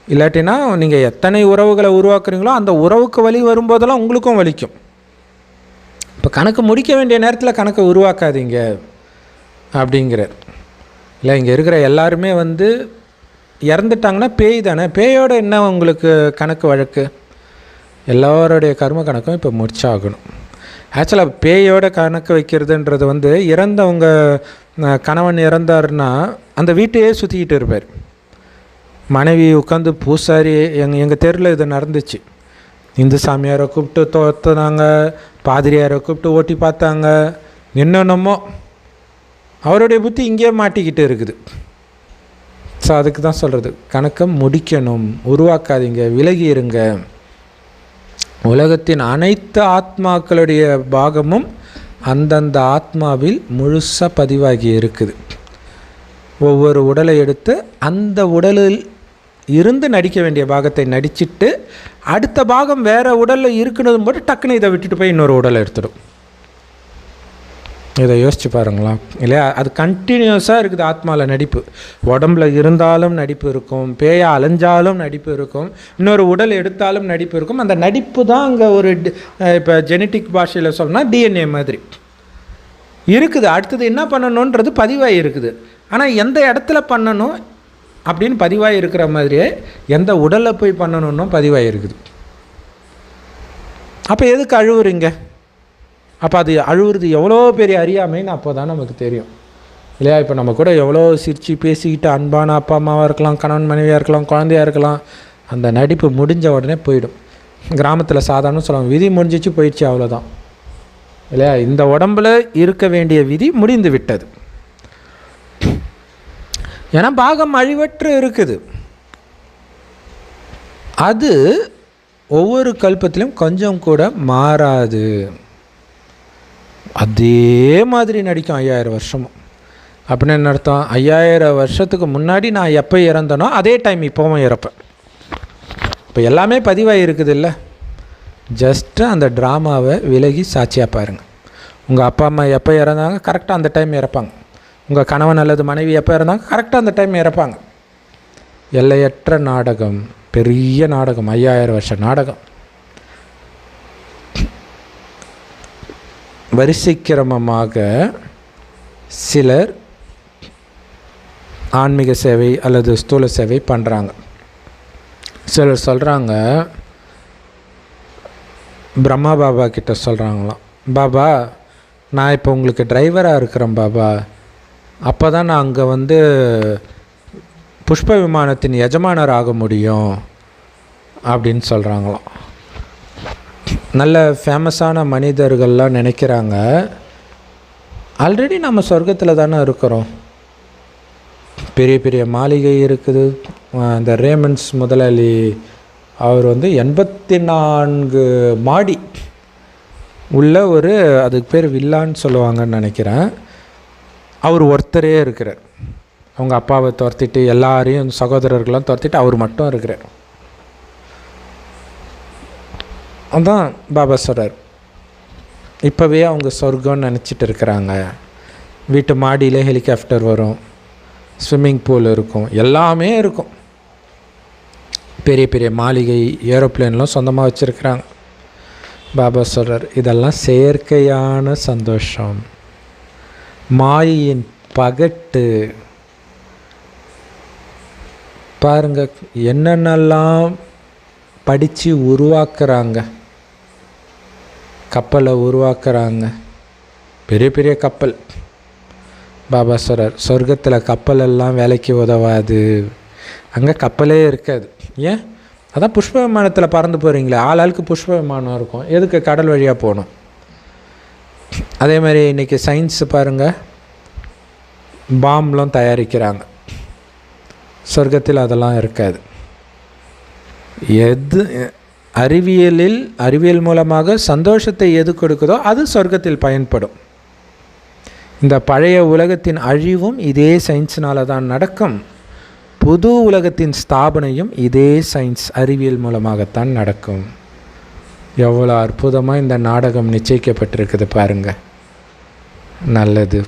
இல்லாட்டினா நீங்கள் எத்தனை உறவுகளை உருவாக்குறீங்களோ அந்த உறவுக்கு வலி வரும்போதெல்லாம் உங்களுக்கும் வலிக்கும். இப்போ கணக்கு முடிக்க வேண்டிய நேரத்தில் கணக்கை உருவாக்காதீங்க அப்படிங்கிறார். இல்லை, இங்கே இருக்கிற எல்லாருமே வந்து இறந்துட்டாங்கன்னா பேய் தானே, பேயோட என்ன உங்களுக்கு கணக்கு வழக்கு? எல்லோருடைய கர்ம கணக்கும் இப்போ முடிச்சாகணும். ஆக்சுவலாக பேயோட கணக்கு வைக்கிறதுன்றது வந்து இறந்தவங்க கணவன் இறந்தாருன்னா அந்த வீட்டையே சுற்றிக்கிட்டு இருப்பார். மனைவி உட்காந்து பூசாரி, எங்கள் தெருவில் இது நடந்துச்சு. இந்து சாமியாரை கூப்பிட்டு தோத்துனாங்க, பாதிரியாரை கூப்பிட்டு ஓட்டி பார்த்தாங்க, என்னென்னமோ. அவருடைய புத்தி இங்கேயே மாட்டிக்கிட்டு இருக்குது. ஸோ அதுக்கு தான் சொல்கிறது, கணக்கை முடிக்கணும், உருவாக்காதீங்க, விலகி இருங்க. உலகத்தின் அனைத்து ஆத்மாக்களுடைய பாகமும் அந்தந்த ஆத்மாவில் முழுசாக பதிவாகி இருக்குது. ஒவ்வொரு உடலை எடுத்து அந்த உடலில் இருந்து நடிக்க வேண்டிய பாகத்தை நடிச்சிட்டு அடுத்த பாகம் வேறு உடலில் இருக்குனதும் போட்டு டக்குன்னு இதை விட்டுட்டு போய் இன்னொரு உடலை எடுத்துடும். இதை யோசிச்சு பாருங்களா இல்லையா? அது கண்டினியூஸாக இருக்குது. ஆத்மாவில் நடிப்பு, உடம்புல இருந்தாலும் நடிப்பு இருக்கும், பேயா அலைஞ்சாலும் நடிப்பு இருக்கும், இன்னொரு உடல் எடுத்தாலும் நடிப்பு இருக்கும். அந்த நடிப்பு தான் அங்கே ஒரு இப்போ ஜெனட்டிக் பாஷையில் சொல்லணும்னா டிஎன்ஏ மாதிரி இருக்குது. அடுத்தது என்ன பண்ணணுன்றது பதிவாகி இருக்குது. ஆனால் எந்த இடத்துல பண்ணணும் அப்படின்னு பதிவாகி இருக்கிற மாதிரியே எந்த உடலில் போய் பண்ணணுன்னு பதிவாகி இருக்குது. அப்போ எதுக்கு அழுவுறீங்க? அப்போ அது அழுவுறது எவ்வளோ பெரிய அறியாமைன்னு அப்போ தான் நமக்கு தெரியும் இல்லையா? இப்போ நம்ம கூட எவ்வளோ சிரித்து பேசிக்கிட்டு அன்பான அப்பா அம்மாவாக இருக்கலாம், கணவன் மனைவியாக இருக்கலாம், குழந்தையாக இருக்கலாம், அந்த நடிப்பு முடிஞ்ச உடனே போயிடும். கிராமத்தில் சாதாரண சொல்லுவாங்க, விதி முடிஞ்சிச்சு போயிடுச்சு, அவ்வளோதான் இல்லையா? இந்த உடம்பில் இருக்க வேண்டிய விதி முடிந்து விட்டது. ஏன்னா பாகம் அழிவற்று இருக்குது. அது ஒவ்வொரு கல்பத்திலும் கொஞ்சம் கூட மாறாது. அதே மாதிரி நடிக்கும் 5000 வருஷமும். அப்படின்னு என்ன அர்த்தம்? 5000 வருஷத்துக்கு முன்னாடி நான் எப்போ இறந்தனோ அதே டைம் இப்போவும் இறப்பேன். இப்போ எல்லாமே பதிவாகி இருக்குது இல்லை? ஜஸ்ட்டு அந்த ட்ராமாவை விலகி சாட்சியாக பாருங்கள். உங்கள் அப்பா அம்மா எப்போ இறந்தாங்க கரெக்டாக அந்த டைம் இறப்பாங்க. உங்கள் கணவன் அல்லது மனைவி எப்போ இறந்தாங்க கரெக்டாக அந்த டைம் இறப்பாங்க. எல்லையற்ற நாடகம், பெரிய நாடகம், 5000 வருஷ நாடகம். வரிசைக்கிரமமாக சிலர் ஆன்மீக சேவை அல்லது ஸ்தூல சேவை பண்ணுறாங்க. சிலர் சொல்கிறாங்க, பிரம்மா பாபா கிட்ட சொல்கிறாங்களாம், பாபா நான் இப்போ உங்களுக்கு டிரைவராக இருக்கிறேன் பாபா, அப்போ தான் நான் அங்கே புஷ்ப விமானத்தின் எஜமானர் ஆக முடியும் அப்படின்னு சொல்கிறாங்களாம். நல்ல ஃபேமஸான மனிதர்கள்லாம் நினைக்கிறாங்க, ஆல்ரெடி நம்ம சொர்க்கத்தில் தானே இருக்கிறோம், பெரிய பெரிய மாளிகை இருக்குது. அந்த ரேமண்ட்ஸ் முதலாளி அவர் 84 மாடி உள்ள அதுக்கு பேர் வில்லான்னு சொல்லுவாங்கன்னு நினைக்கிறேன். அவர் ஒருத்தரே இருக்கிறார். அவங்க அப்பாவை துரத்திட்டு எல்லாரையும் சகோதரர்கள்லாம் துரத்திட்டு அவர் மட்டும் இருக்கிறார். அதான் பாபா சொல்கிறார், இப்போவே அவங்க சொர்க்கம்னு நினச்சிட்டு இருக்கிறாங்க. வீட்டு மாடியில் ஹெலிகாப்டர் வரும், ஸ்விம்மிங் பூல் இருக்கும், எல்லாமே இருக்கும். பெரிய பெரிய மாளிகை, ஏரோப்ளேன்லாம் சொந்தமாக வச்சுருக்கிறாங்க. பாபா சொல்கிறார், இதெல்லாம் செயற்கையான சந்தோஷம், மாயையின் பகட்டு. பாருங்க என்னென்னலாம் படித்து உருவாக்குறாங்க. கப்பலை உருவாக்குறாங்க, பெரிய பெரிய கப்பல். பாபா சொல்கிறார், சொர்க்கத்தில் கப்பல் எல்லாம் வேலைக்கு உதவாது, அங்கே கப்பலே இருக்காது. ஏன்? அதான் புஷ்ப விமானத்தில் பறந்து போகிறீங்களே, ஆளுக்கு புஷ்ப விமானம் இருக்கும், எதுக்கு கடல் வழியாக போகணும்? அதே மாதிரி இன்றைக்கி சயின்ஸு பாருங்கள், பாம்லாம் தயாரிக்கிறாங்க. சொர்க்கத்தில் அதெல்லாம் இருக்காது. எது அறிவியல் மூலமாக சந்தோஷத்தை எது கொடுக்குதோ அது சொர்க்கத்தில் பயன்படும். இந்த பழைய உலகத்தின் அழிவும் இதே சயின்ஸினால தான் நடக்கும். புது உலகத்தின் ஸ்தாபனையும் இதே சயின்ஸ் அறிவியல் மூலமாகத்தான் நடக்கும். எவ்வளோ அற்புதமாக இந்த நாடகம் நிச்சயிக்கப்பட்டிருக்குது பாருங்கள். நல்லது.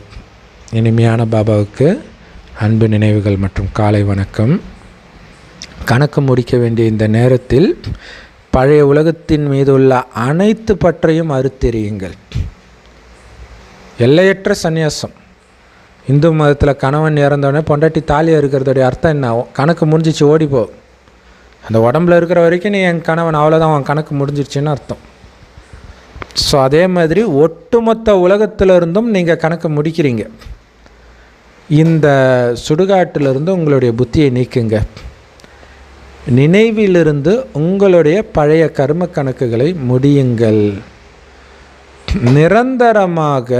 இனிமையான பாபாவுக்கு அன்பு நினைவுகள் மற்றும் காலை வணக்கம். கணக்கு முடிக்க வேண்டிய இந்த நேரத்தில் பழைய உலகத்தின் மீது உள்ள அனைத்து பற்றையும் அறுத்தெறியுங்கள். எல்லையற்ற சந்நியாசம். இந்து மதத்தில் கணவன் இறந்தோடனே பொண்டாட்டி தாலியாக இருக்கிறதோடைய அர்த்தம் என்ன? கணக்கு முடிஞ்சிச்சு, ஓடிப்போ. அந்த உடம்புல இருக்கிற வரைக்கும் நீ என் கணவன், அவ்வளோதான், அவன் கணக்கு முடிஞ்சிருச்சுன்னு அர்த்தம். ஸோ அதே மாதிரி ஒட்டுமொத்த உலகத்திலிருந்தும் நீங்கள் கணக்கு முடிக்கிறீங்க. இந்த சுடுகாட்டிலிருந்து உங்களுடைய புத்தியை நீக்குங்க. நினைவிலிருந்து உங்களுடைய பழைய கர்ம கணக்குகளை முடியுங்கள். நிரந்தரமாக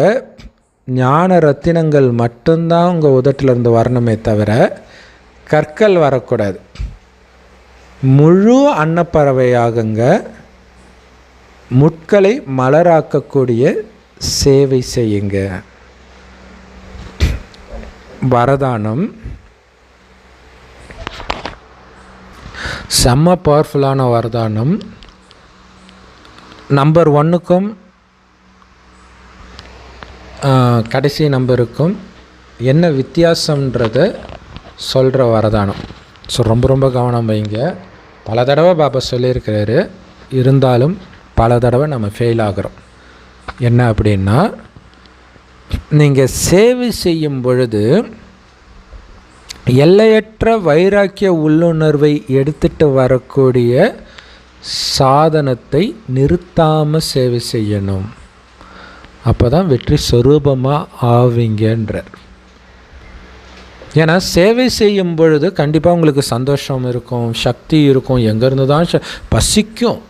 ஞான ரத்தினங்கள் மட்டும்தான் உங்கள் உதட்டிலிருந்து வரணுமே தவிர கற்கள் வரக்கூடாது. முழு அன்னப்பறவையாகுங்க. முட்களை மலராக்கக்கூடிய சேவை செய்யுங்க. வரதானம் செம்ம பவர்ஃபுல்லான வரதானம். நம்பர் 1க்கும் கடைசி நம்பருக்கும் என்ன வித்தியாசன்றதை சொல்கிற வரதானம். ஸோ ரொம்ப ரொம்ப கவனம் வைங்க. பல தடவை பாபா சொல்லியிருக்கிறாரு, இருந்தாலும் பல தடவை நம்ம ஃபெயில் ஆகிறோம். என்ன அப்படின்னா, நீங்கள் சேவை செய்யும் பொழுது எல்லையற்ற வைராக்கிய உள்ளுணர்வை எடுத்துகிட்டு வரக்கூடிய சாதனத்தை நிறுத்தாமல் சேவை செய்யணும். அப்போ தான் வெற்றி சொரூபமாக ஆவீங்கன்றார். ஏன்னா சேவை செய்யும் பொழுது கண்டிப்பாக உங்களுக்கு சந்தோஷம் இருக்கும், சக்தி இருக்கும், எங்கேருந்து தான் பசிக்கும்,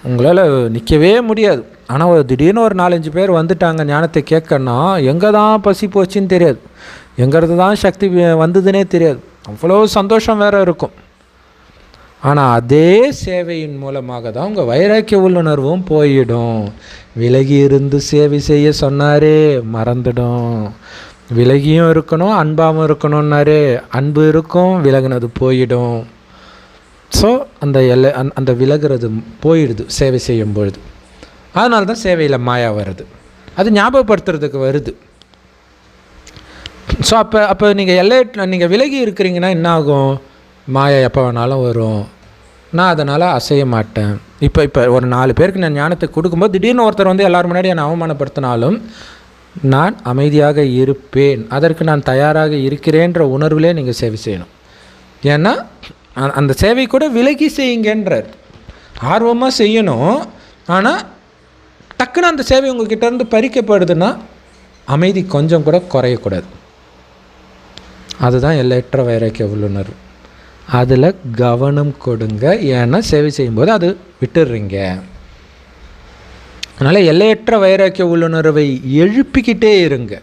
உங்களால் நிற்கவே முடியாது. ஆனால் திடீர்னு ஒரு 4-5 பேர் வந்துட்டாங்க ஞானத்தை கேட்கணும்னா எங்கே தான் பசி போச்சுன்னு தெரியாது, எங்கேருந்து தான் சக்தி வந்ததுன்னே தெரியாது, அவ்வளோ சந்தோஷம் வேறு இருக்கும். ஆனால் அதே சேவையின் மூலமாக தான் உங்கள் வைராக்கிய உள்ளுணர்வும் போயிடும். விலகி இருந்து சேவை செய்ய சொன்னாரே, மறந்துடும். விலகியும் இருக்கணும், அன்பாகவும் இருக்கணும்னாரு, அன்பு இருக்கும், விலகுனது போயிடும். ஸோ அந்த விலகிறது போயிடுது சேவை செய்யும் பொழுது. அதனால தான் சேவையில் மாயா வருது, அது ஞாபகப்படுத்துறதுக்கு வருது. ஸோ அப்போ நீங்கள் நீங்கள் விலகி இருக்கிறீங்கன்னா என்ன ஆகும்? மாயா எப்போ வேணாலும் வரும், நான் அதனால் அசைய மாட்டேன். இப்போ ஒரு 4 பேருக்கு நான் ஞானத்தை கொடுக்கும்போது திடீர்னு ஒருத்தர் வந்து எல்லோரும் முன்னாடி என்னை அவமானப்படுத்தினாலும் நான் அமைதியாக இருப்பேன், அதற்கு நான் தயாராக இருக்கிறேன்ற உணர்விலே நீங்கள் சேவை செய்யணும். ஏன்னா அந்த சேவை கூட விலகி செய்யுங்கன்றார். ஆர்வமாக செய்யணும், ஆனால் டக்குன்னு அந்த சேவை உங்கள்கிட்ட இருந்து பறிக்கப்படுதுன்னா அமைதி கொஞ்சம் கூட குறையக்கூடாது. அதுதான் எல்லையற்ற வைராக்கிய உள்ளுணர்வு. அதில் கவனம் கொடுங்க. ஏன்னா சேவை செய்யும்போது அது விட்டுடுறீங்க. அதனால் எல்லையற்ற வைராக்கிய உள்ளுணர்வை எழுப்பிக்கிட்டே இருங்க.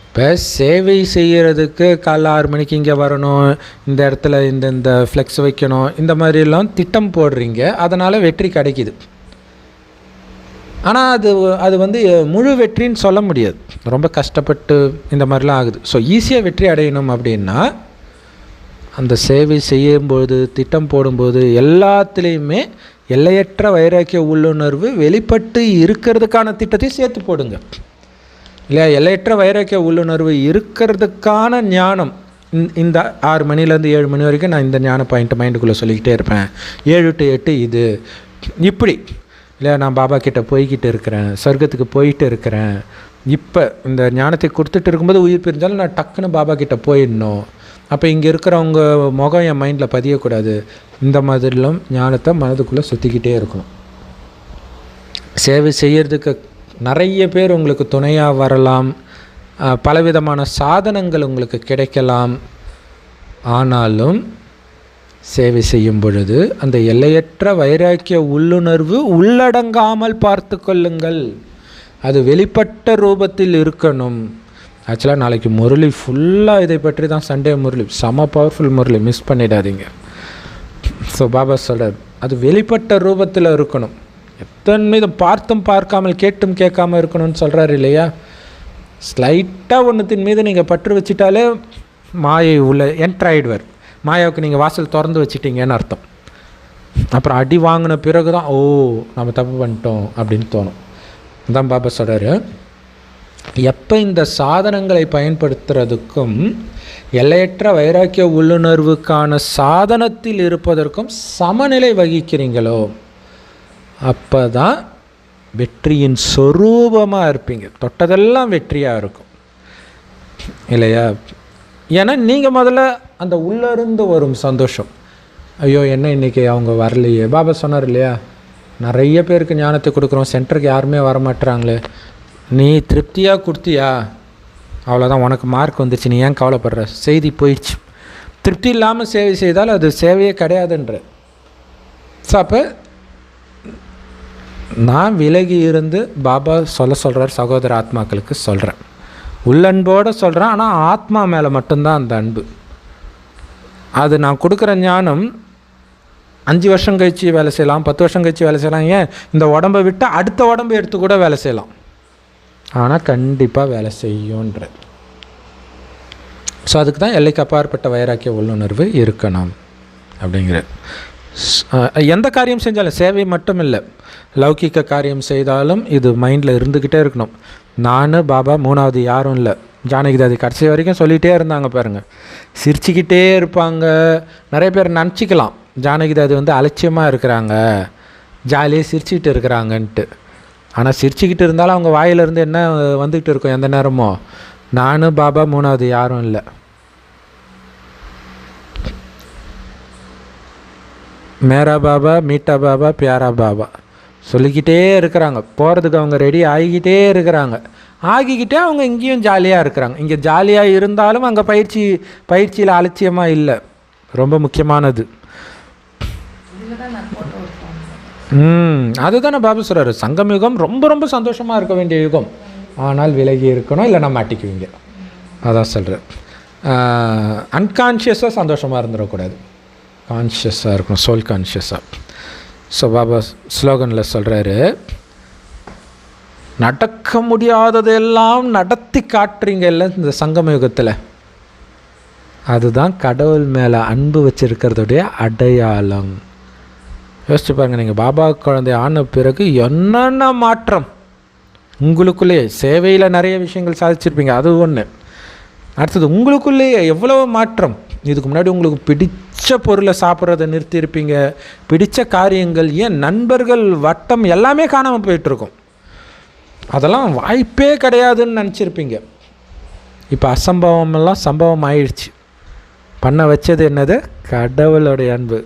இப்போ சேவை செய்கிறதுக்கு காலைல 6 மணிக்கு இங்கே வரணும், இந்த இடத்துல இந்த ஃப்ளெக்ஸ் வைக்கணும், இந்த மாதிரிலாம் திட்டம் போடுறீங்க, அதனால் வெற்றி கிடைக்கிது. ஆனால் அது வந்து முழு வெற்றின்னு சொல்ல முடியாது, ரொம்ப கஷ்டப்பட்டு இந்த மாதிரிலாம் ஆகுது. ஸோ ஈஸியாக வெற்றி அடையணும் அப்படின்னா அந்த சேவை செய்யும்போது, திட்டம் போடும்போது எல்லாத்துலேயுமே எல்லையற்ற வைராக்கிய உள்ளுணர்வு வெளிப்பட்டு இருக்கிறதுக்கான திட்டத்தையும் சேர்த்து போடுங்க இல்லையா. எல்லையற்ற வைராக்கிய உள்ளுணர்வு இருக்கிறதுக்கான ஞானம் இந்த 6 மணிலேருந்து 7 மணி வரைக்கும் நான் இந்த ஞான பாயிண்ட் மைண்டுக்குள்ளே சொல்லிக்கிட்டே இருப்பேன். 7 to 8 இது இப்படி இல்லையா. நான் பாபா கிட்டே போய்கிட்டு இருக்கிறேன், சொர்க்கத்துக்கு போயிட்டு இருக்கிறேன். இப்போ இந்த ஞானத்தை கொடுத்துட்டு இருக்கும்போது உயிர் பிரிஞ்சாலும் நான் டக்குன்னு பாபா கிட்டே போயிடணும். அப்போ இங்கே இருக்கிறவங்க முகம் என் மைண்டில் பதியக்கூடாது. இந்த மாதிரிலாம் ஞானத்தை மனதுக்குள்ளே சுற்றிக்கிட்டே இருக்கணும். சேவை செய்கிறதுக்கு நிறைய பேர் உங்களுக்கு துணையாக வரலாம், பலவிதமான சாதனங்கள் உங்களுக்கு கிடைக்கலாம். ஆனாலும் சேவை செய்யும் பொழுது அந்த எல்லையற்ற வைராக்கிய உள்ளுணர்வு உள்ளடங்காமல் பார்த்து கொள்ளுங்கள். அது வெளிப்பட்ட ரூபத்தில் இருக்கணும். ஆக்சுவலாக நாளைக்கு முரளி ஃபுல்லாக இதை பற்றி தான், சண்டே முரளி செம பவர்ஃபுல் முரளி, மிஸ் பண்ணிடாதீங்க. ஸோ பாபா சொல்கிறார் அது வெளிப்பட்ட ரூபத்தில் இருக்கணும். எத்தனை மீதும் பார்த்தும் பார்க்காமல் கேட்டும் கேட்காமல் இருக்கணும்னு சொல்கிறார் இல்லையா. ஸ்லைட்டாக ஒன்றுத்தின் மீது நீங்கள் பற்று வச்சிட்டாலே மாயை உள்ள என்ட்ராய்டுவர். மாயாவுக்கு நீங்கள் வாசல் திறந்து வச்சிட்டிங்கன்னு அர்த்தம். அப்புறம் அடி வாங்கின பிறகு தான் ஓ நம்ம தப்பு பண்ணிட்டோம் அப்படின்னு தோணும். அதான் பாபா சொல்கிறாரு, எப்போ இந்த சாதனங்களை பயன்படுத்துறதுக்கும் எல்லையற்ற வைராக்கிய உள்ளுணர்வுக்கான சாதனத்தில் இருப்பதற்கும் சமநிலை வகிக்கிறீங்களோ அப்போ தான் வெற்றியின் சொரூபமாக இருப்பீங்க. தொட்டதெல்லாம் வெற்றியாக இருக்கும் இல்லையா. ஏன்னா நீங்கள் முதல்ல அந்த உள்ளிருந்து வரும் சந்தோஷம், ஐயோ என்ன இன்றைக்கி அவங்க வரலையே. பாபா சொன்னார் இல்லையா, நிறைய பேருக்கு ஞானத்தை கொடுக்குறோம், சென்டருக்கு யாருமே வரமாட்டுறாங்களே, நீ திருப்தியாக கொடுத்தியா அவ்வளோதான், உனக்கு மார்க் வந்துச்சு, நீ ஏன் கவலைப்படுற, செய்தி போயிடுச்சு. திருப்தி இல்லாமல் சேவை செய்தால் அது சேவையே கிடையாதுன்ற. ஸோ அப்போ நான் விலகி இருந்து பாபா சொல்கிறார் சகோதர ஆத்மாக்களுக்கு சொல்கிறேன், உள்ளன்போடு சொல்கிறேன். ஆனால் ஆத்மா மேலே மட்டும்தான் அந்த அன்பு. அது நான் கொடுக்குற ஞானம் 5 வருஷம் கழித்து வேலை செய்யலாம், 10 வருஷம் கழித்து வேலை செய்யலாம், ஏன் இந்த உடம்பை விட்டு அடுத்த உடம்பை எடுத்து கூட வேலை செய்யலாம். ஆனால் கண்டிப்பாக வேலை செய்யுன்ற. ஸோ அதுக்கு தான் எல்லைக்கு அப்பாற்பட்ட வைராக்கிய உள்ளுணர்வு இருக்கணும் அப்படிங்கிற. எந்த காரியம் செஞ்சாலும் சேவை மட்டும் இல்லை, லௌகிக்க காரியம் செய்தாலும் இது மைண்டில் இருந்துக்கிட்டே இருக்கணும். நான் பாபா 3வது யாரும் இல்லை. ஜானகிதாதி கடைசி வரைக்கும் சொல்லிகிட்டே இருந்தாங்க பாருங்கள், சிரிச்சுக்கிட்டே இருப்பாங்க. நிறைய பேர் நினச்சிக்கலாம் ஜானகிதாதி வந்து அலட்சியமாக இருக்கிறாங்க, ஜாலியாக சிரிச்சுக்கிட்டு இருக்கிறாங்கன்ட்டு. ஆனால் சிரிச்சுக்கிட்டு இருந்தாலும் அவங்க வாயிலிருந்து என்ன வந்துக்கிட்டு இருக்கும் எந்த நேரமோ, நானும் பாபா 3வது யாரும் இல்லை. மேரா பாபா, மீட்டா பாபா, பியாரா பாபா சொல்லிக்கிட்டே இருக்கிறாங்க. போகிறதுக்கு அவங்க ரெடி ஆகிக்கிட்டே இருக்கிறாங்க. ஆகிக்கிட்டே அவங்க இங்கேயும் ஜாலியாக இருக்கிறாங்க. இங்கே ஜாலியாக இருந்தாலும் அங்கே பயிற்சியில் அலட்சியமாக இல்லை. ரொம்ப முக்கியமானது. அதுதானே பாபா சொல்கிறாரு, சங்கம் யுகம் ரொம்ப ரொம்ப சந்தோஷமாக இருக்க வேண்டிய யுகம், ஆனால் விலகி இருக்கணும் இல்லைன்னா மாட்டிக்குவீங்க. அதான் சொல்கிறேன். அன்கான்ஷியஸாக சந்தோஷமாக இருந்துடக்கூடாது, கான்ஷியஸாக இருக்கணும், சோல் கான்ஷியஸாக. ஸோ பாபா ஸ்லோகனில் சொல்கிறாரு, நடக்க முடியாததெல்லாம் நடத்தி காட்டுறீங்க இல்லை இந்த சங்கம யுகத்தில், அதுதான் கடவுள் மேலே அன்பு வச்சுருக்கிறதுடைய அடையாளம். யோசிச்சு பாருங்கள், நீங்கள் பாபா குழந்தை ஆன பிறகு என்னென்ன மாற்றம் உங்களுக்குள்ளேயே. சேவையில் நிறைய விஷயங்கள் சாதிச்சிருப்பீங்க, அது ஒன்று. அடுத்தது உங்களுக்குள்ளேயே எவ்வளோ மாற்றம். இதுக்கு முன்னாடி உங்களுக்கு பிடிச்ச பொருளை சாப்பிட்றத நிறுத்தியிருப்பீங்க. பிடிச்ச காரியங்கள், ஏன் நண்பர்கள் வட்டம் எல்லாமே காணாமல் போயிட்டுருக்கும். அதெல்லாம் வாய்ப்பே கிடையாதுன்னு நினச்சிருப்பீங்க. இப்போ அசம்பவமெல்லாம் சம்பவம் ஆயிடுச்சு. பண்ண வச்சது என்னது? கடவுளுடைய அன்பு.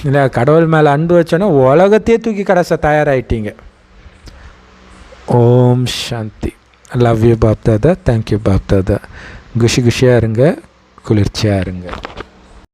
இல்லை, கடவுள் மேலே அன்பு வச்சோன்னா உலகத்தையே தூக்கி கடைச தயாராகிட்டீங்க. Om Shanti. Love you Bap Dada. Thank you Bap Dada. குஷியாக இருங்க, குளிர்ச்சியாக இருங்க.